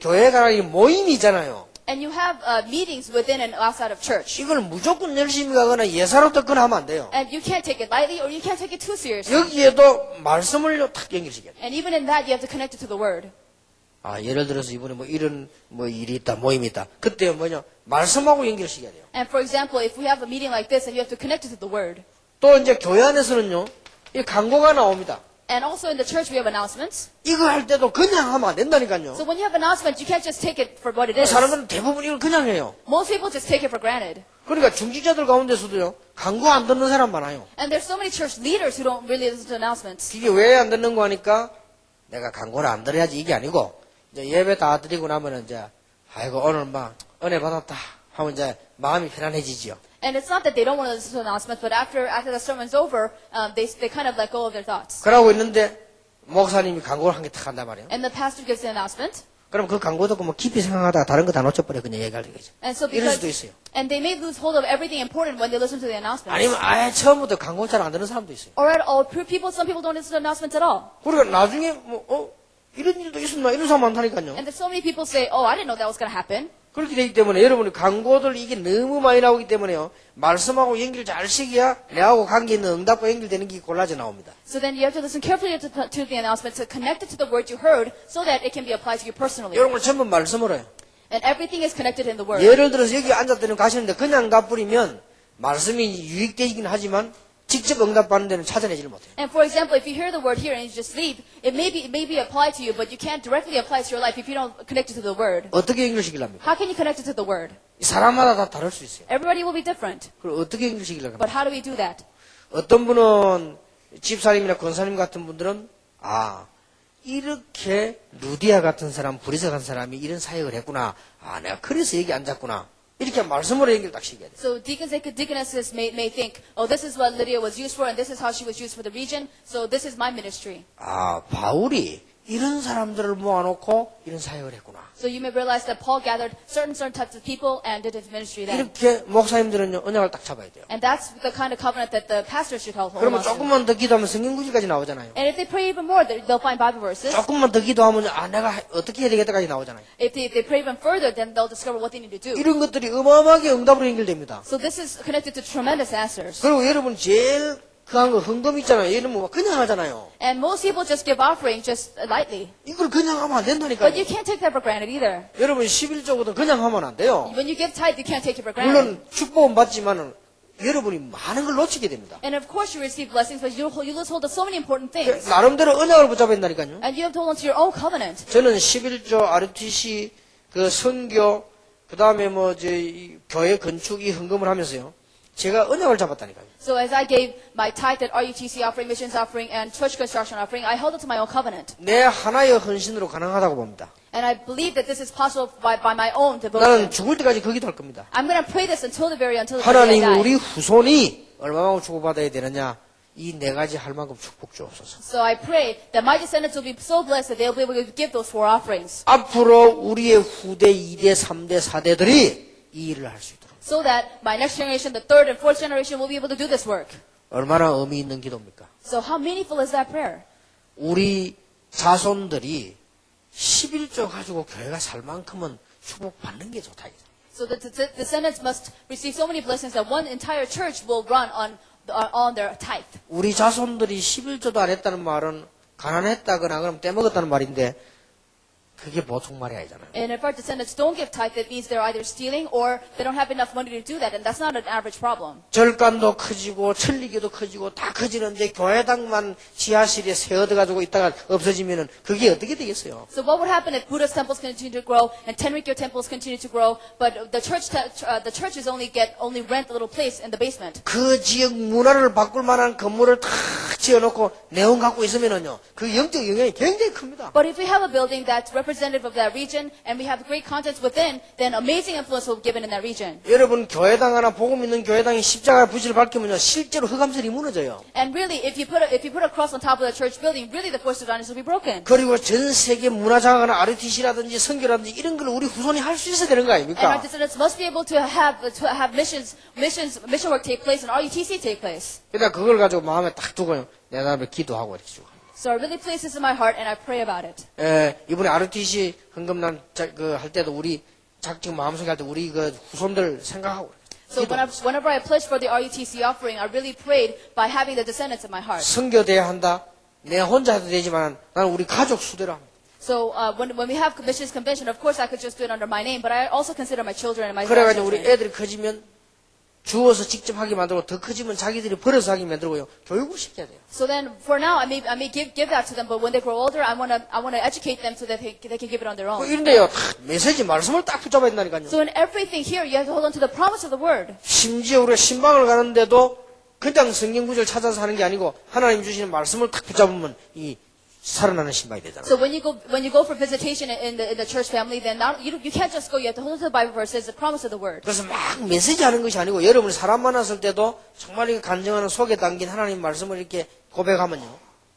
Speaker 1: 교회 가는 모임이 있잖아요.
Speaker 2: And you have meetings within and outside of church.
Speaker 1: 이걸 무조건 열심히 가거나 예사롭거나 하면 안 돼요.
Speaker 2: And you can't take it lightly, or you can't take it too seriously.
Speaker 1: 여기에도 말씀을 딱 연결시켜야 돼요.
Speaker 2: And even in that, you have to connect it to the word.
Speaker 1: 예를 들어서 이번에 이런 일이 있다, 모임이 있다. 그때 뭐냐? 말씀하고 연결시켜야 돼요.
Speaker 2: And for example, if we have a meeting like this, and you have to connect it to the word.
Speaker 1: 또 이제 교회 안에서는요, 이 광고가 나옵니다.
Speaker 2: And also in the church, we have announcements.
Speaker 1: 이거 할 때도 그냥 하면 안 된다니까요.
Speaker 2: So when you have announcements, you can't just take it for what it is.
Speaker 1: 사람들은 대부분 이걸 그냥 해요.
Speaker 2: Most people just take it for granted.
Speaker 1: 그러니까 중직자들 가운데서도요, 광고 안 듣는 사람 많아요.
Speaker 2: And there's so many church leaders who don't really listen to announcements.
Speaker 1: 이게 왜 안 듣는 거 하니까 내가 광고를 안 들어야지 이게 아니고 이제 예배 다 드리고 나면은 이제 아이고 오늘 막 은혜 받았다 하면 이제 마음이 편안해지죠.
Speaker 2: And it's not that they don't want to listen to announcements, but after the sermon's over, they kind of let go of their thoughts.
Speaker 1: 그러고 있는데 목사님이 광고를 한 개 탁 한단 말이에요.
Speaker 2: And the pastor gives the announcement.
Speaker 1: 그럼 그 광고 듣고 뭐 깊이 생각하다가 다른 거 다 놓쳐버려 그냥 얘기할 되겠죠.
Speaker 2: And so
Speaker 1: 이럴 수도 있어요.
Speaker 2: and they may lose hold of everything important when they listen to the announcements.
Speaker 1: 아니면 아예 처음부터 광고 잘 안 듣는 사람도 있어요.
Speaker 2: Or at all, some people don't listen to announcements at all.
Speaker 1: 그러니까 나중에 이런 일도 있었나 이런 사람 많다니까요.
Speaker 2: And then so many people say, oh, I didn't know that was going to happen.
Speaker 1: 그렇게 되기 때문에 여러분이 광고들 이게 너무 많이 나오기 때문에요. 말씀하고 연결 잘 시켜야 내하고 관계 있는 응답과 연결되는 게 골라져 나옵니다.
Speaker 2: So then you have to listen carefully to the announcement to connect it to the word you heard so that it can be applied to you personally.
Speaker 1: 여러분 전부 말씀으로 해요.
Speaker 2: And everything is connected in the word.
Speaker 1: 예를 들어서 여기 앉았더니 가시는데 그냥 가버리면 말씀이 유익되긴 하지만 직접 응답받는 데는 찾아내지를 못해요.
Speaker 2: And for example, if you hear the word here and you just leave, it may be applied to you, but you can't directly apply it to your life if you don't connect it to the word.
Speaker 1: 어떻게 연결시키려합니까?
Speaker 2: How can you connect it to the word?
Speaker 1: 사람마다 다 다를 수 있어요.
Speaker 2: Everybody will be different.
Speaker 1: 그럼 어떻게 연결시키려고 합니까?
Speaker 2: But how do we do that?
Speaker 1: 어떤 분은 집사님이나 권사님 같은 분들은 이렇게 루디아 같은 사람, 브리스 같은 사람이 이런 사역을 했구나. 내가 그래서 여기 앉았구나. 이렇게 말씀으로 연결 딱 시켜야 돼요.
Speaker 2: So deacons and deaconesses may think, oh, this is what Lydia was used for, and this is how she was used for the region, so this is my ministry.
Speaker 1: 바울이 이런 사람들을 모아놓고 이런 사역을 했구나.
Speaker 2: So you may realize that Paul gathered certain types of people and did his ministry then.
Speaker 1: 이렇게 목사님들은요, 언약을 딱 잡아야 돼요.
Speaker 2: And that's the kind of covenant that the pastors should hold
Speaker 1: 그러면
Speaker 2: on to.
Speaker 1: 조금만 더 기도하면 성경 구절까지 나오잖아요.
Speaker 2: And if they pray even more, they'll find Bible verses.
Speaker 1: 조금만 더 기도하면 내가 어떻게 해야 되겠다까지 나오잖아요.
Speaker 2: If they pray even further, then they'll discover what they need to do.
Speaker 1: 이런 것들이 어마어마하게 응답으로 연결됩니다.
Speaker 2: So this is connected to tremendous answers.
Speaker 1: 그리고 여러분 제일 그한 거 헌금 있잖아요. 얘는 뭐 그냥 하잖아요.
Speaker 2: And most people just give offering just lightly.
Speaker 1: 이걸 그냥 하면 안 된다니까요.
Speaker 2: But you can't take that for granted either.
Speaker 1: 여러분 11조부터 그냥 하면 안 돼요.
Speaker 2: When you give tithe, you can't take it for granted.
Speaker 1: 물론 축복은 받지만은 여러분이 많은 걸 놓치게 됩니다.
Speaker 2: And of course you receive blessings, but you lose hold of so many important things.
Speaker 1: 나름대로 언약을 붙잡아야 된다니까요.
Speaker 2: And you have to hold on to your own covenant.
Speaker 1: 저는 11조 RTC 그 선교 그다음에 교회 건축 이 헌금을 하면서요. 제가 언약을 잡았다니까요.
Speaker 2: So as I gave my tithe at RUTC offering, missions offering, and church construction offering, I held it to my own covenant.
Speaker 1: 내 하나의 헌신으로 가능하다고 봅니다.
Speaker 2: And I believe that this is possible by my own
Speaker 1: 나는
Speaker 2: devotion.
Speaker 1: 죽을 때까지 거기도 할 겁니다.
Speaker 2: I'm going to pray this until the day
Speaker 1: 하나님
Speaker 2: I
Speaker 1: 우리
Speaker 2: die.
Speaker 1: 후손이 얼마만큼 축복받아야 되느냐, 이 네 가지 할 만큼 축복 주옵소서.
Speaker 2: So I pray that my descendants will be so blessed that they'll be able to give those 4 offerings.
Speaker 1: 앞으로 우리의 후대 2대, 3대, 4대들이 이 일을 할 수 있도록.
Speaker 2: So that my next generation, the 3rd and 4th generation, will be able to do this work.
Speaker 1: 얼마나 의미 있는 기도입니까?
Speaker 2: So how meaningful is that prayer?
Speaker 1: 우리 자손들이 11조 가지고 교회가 살 만큼은 축복받는 게 좋다.
Speaker 2: So the descendants must receive so many blessings that one entire church will run on their tithe.
Speaker 1: 우리 자손들이 11조도 안 했다는 말은 가난했다거나 그럼 떼먹었다는 말인데 그게 보통 말이 아니잖아요.
Speaker 2: And if our descendants don't give tithe, that means they're either stealing or they don't have enough money to do that, and that's not an average problem.
Speaker 1: 절간도 커지고 천리교도 커지고 다 커지는데 교회당만 지하실에 세워가지고 있다가 없어지면은 그게 어떻게 되겠어요?
Speaker 2: So what would happen if Buddha's temples continue to grow and Tenrikyo temples continue to grow, but the churches only rent a little place in the basement?
Speaker 1: 그 지역 문화를 바꿀 만한 건물을 다 지어놓고 내용 갖고 있으면은요, 그 영적 영향이 굉장히 큽니다.
Speaker 2: But if we have a building that's representative of that region and we have great contents within, then amazing influence will be given in that region.
Speaker 1: 여러분 교회당 하나 복음 있는 교회당이 십자가 불씨를 밝히면요, 실제로 흑암설이 무너져요.
Speaker 2: And really, if you put a cross on top of the church building, really the force of darkness will be broken.
Speaker 1: 그리고 전 세계 문화장학이나 RUTC라든지 선교라든지 이런 걸 우리 후손이 할 수 있어야 되는 거
Speaker 2: And our
Speaker 1: 아닙니까?
Speaker 2: descendants must be able to have mission work take place and RUTC take place.
Speaker 1: 그러니까 그걸 가지고 마음에 딱 두고요, 내 다음에 기도하고 이렇게 주고.
Speaker 2: So I really place this in my heart and I pray about it.
Speaker 1: 이번에 RUTC 헌금난 할 때도 우리 지금 마음속에 할 때 우리 그 후손들 생각하고.
Speaker 2: So whenever I pledged for the RUTC offering, I really prayed by having the descendants in my heart.
Speaker 1: 선교돼야 한다. 내 혼자 해도 되지만 나는 우리 가족 수대로 합니다.
Speaker 2: So when we have missions convention, of course I could just do it under my name, but I also consider my children and my
Speaker 1: 그래가지고 우리
Speaker 2: grandchildren.
Speaker 1: 애들이 커지면 주워서 직접 하게 만들고 더 커지면 자기들이 벌어서 하게 만들고요. 교육을 시켜야 돼요.
Speaker 2: So then for now I may give that to them, but when they grow older, I want to educate them so that they can give it on their own.
Speaker 1: 이런데요, 메시지 말씀을 딱 붙잡아야 된다니까요.
Speaker 2: So in everything here, you have to hold on to the promise of the word.
Speaker 1: 심지어 우리가 신방을 가는데도 그냥 성경 구절 찾아서 하는 게 아니고 하나님 주시는 말씀을 딱 붙잡으면 이 살아나는 신방이 되잖아요.
Speaker 2: So when you go for visitation in the church family, then you can't just go. You have to hold on to the Bible verses, the promise of the word.
Speaker 1: 그래서 막 메시지 하는 것이 아니고 여러분이 사람 만났을 때도 정말 이 간증하는 속에 담긴 하나님 말씀을 이렇게 고백하면요,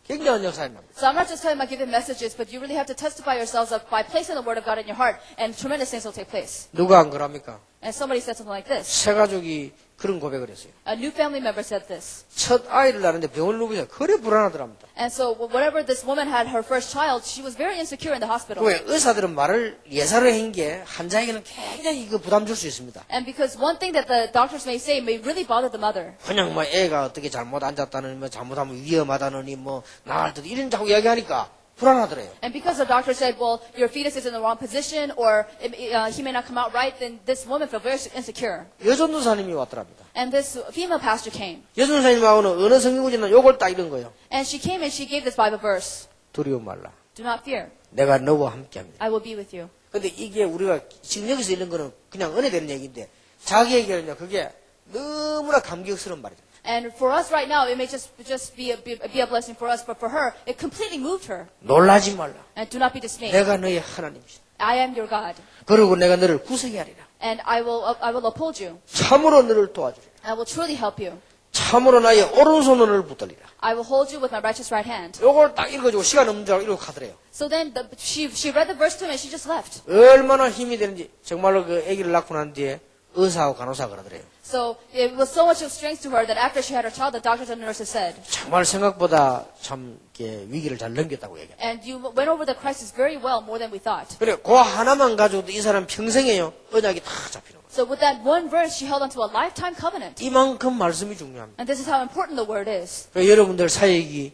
Speaker 1: 굉장한 역사가 납니다.
Speaker 2: So I'm not just talking about giving messages, but you really have to testify yourselves up by placing the word of God in your heart, and tremendous things will take place.
Speaker 1: 누가 안 그럽니까?
Speaker 2: And somebody said something like this.
Speaker 1: 새 가족이 그런 고백을 했어요.
Speaker 2: A new family member said this.
Speaker 1: 첫 아이를 낳는데 병원을 누구냐? 그래 불안하더랍니다.
Speaker 2: And so whenever this woman had her first child, she was very insecure in the hospital.
Speaker 1: 왜 의사들은 말을 예사를 한 게 환자에게는 굉장히 그 부담 줄 수 있습니다.
Speaker 2: And because one thing that the doctors may say may really bother the mother.
Speaker 1: 그냥 뭐 애가 어떻게 잘못 앉았다느니 뭐 잘못하면 위험하다느니 뭐 나갈 때도 이런 자꾸 이야기하니까 불안하더래요.
Speaker 2: And because the doctor said, well, your fetus is in the wrong position or he may not come out right, then this woman felt very insecure.
Speaker 1: 여전도사님이 왔더랍니다.
Speaker 2: And this female pastor came.
Speaker 1: 여전도사님하고는 어느 성경구지는 요걸 딱 이런 거예요.
Speaker 2: And she came and she gave this Bible verse.
Speaker 1: 두려움 말라.
Speaker 2: Do not fear.
Speaker 1: 내가 너와 함께합니다.
Speaker 2: I will be with you.
Speaker 1: 근데 이게 우리가 지금 여기서 읽는 거는 그냥 은혜되는 얘기인데 자기에게는요 그게 너무나 감격스러운 말이죠.
Speaker 2: And for us right now, it may just be a blessing for us, but for her, it completely moved her.
Speaker 1: 놀라지 말라.
Speaker 2: And do not be dismayed.
Speaker 1: 내가 너의 하나님이시다.
Speaker 2: I am your God.
Speaker 1: 그리고 내가 너를 구속히 하리라.
Speaker 2: And I will uphold you.
Speaker 1: 참으로 너를 도와주리라.
Speaker 2: I will truly help you.
Speaker 1: 참으로 나의 오른손으로 너를 붙들리라.
Speaker 2: I will hold you with my righteous right hand.
Speaker 1: 요걸 딱 읽어주고 시간 없는 줄 알고 이러고 가더래요.
Speaker 2: So then she read the verse to him and she just left.
Speaker 1: 얼마나 힘이 되는지 정말로 그 아기를 낳고 난 뒤에 의사하고 간호사가 그러더래요.
Speaker 2: So it was so much of strength to her that after she had her child, the doctors and nurses said,
Speaker 1: 정말 생각보다 참 이렇게 위기를 잘 넘겼다고 얘기해요.
Speaker 2: and you went over the crisis very well, more than we thought.
Speaker 1: 그래, 그 하나만 가지고도 이 사람 평생에요 언약이 다 잡히는 거예요.
Speaker 2: So with that one verse, she held onto a lifetime covenant.
Speaker 1: 이만큼 말씀이 중요합니다.
Speaker 2: And this is how important the word is.
Speaker 1: 그래서 여러분들 사역이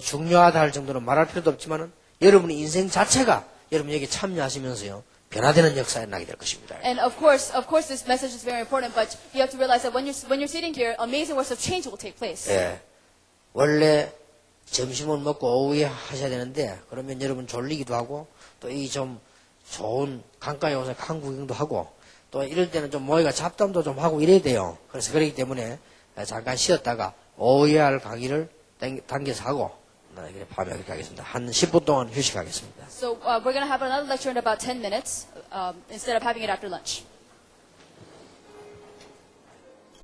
Speaker 1: 중요하다 할 정도로 말할 필요도 없지만은 여러분의 인생 자체가 여러분에게 참여하시면서요 변화되는 역사에 나게 될 것입니다.
Speaker 2: And of course, this message is very important. But you have to realize that when you're sitting here, amazing works of change will take place.
Speaker 1: 예, 원래 점심을 먹고 오후에 하셔야 되는데 그러면 여러분 졸리기도 하고 또 이 좀 좋은 강가에 와서 강 구경도 하고 또 이럴 때는 좀 모이가 잡담도 좀 하고 이래야 돼요. 그래서 그렇기 때문에 잠깐 쉬었다가 오후에 할 강의를 당겨서 하고 그래 밤에 그렇게 하겠습니다. 한 10분 동안 휴식하겠습니다.
Speaker 3: So we're going to have another lecture in about 10 minutes instead of having it after lunch.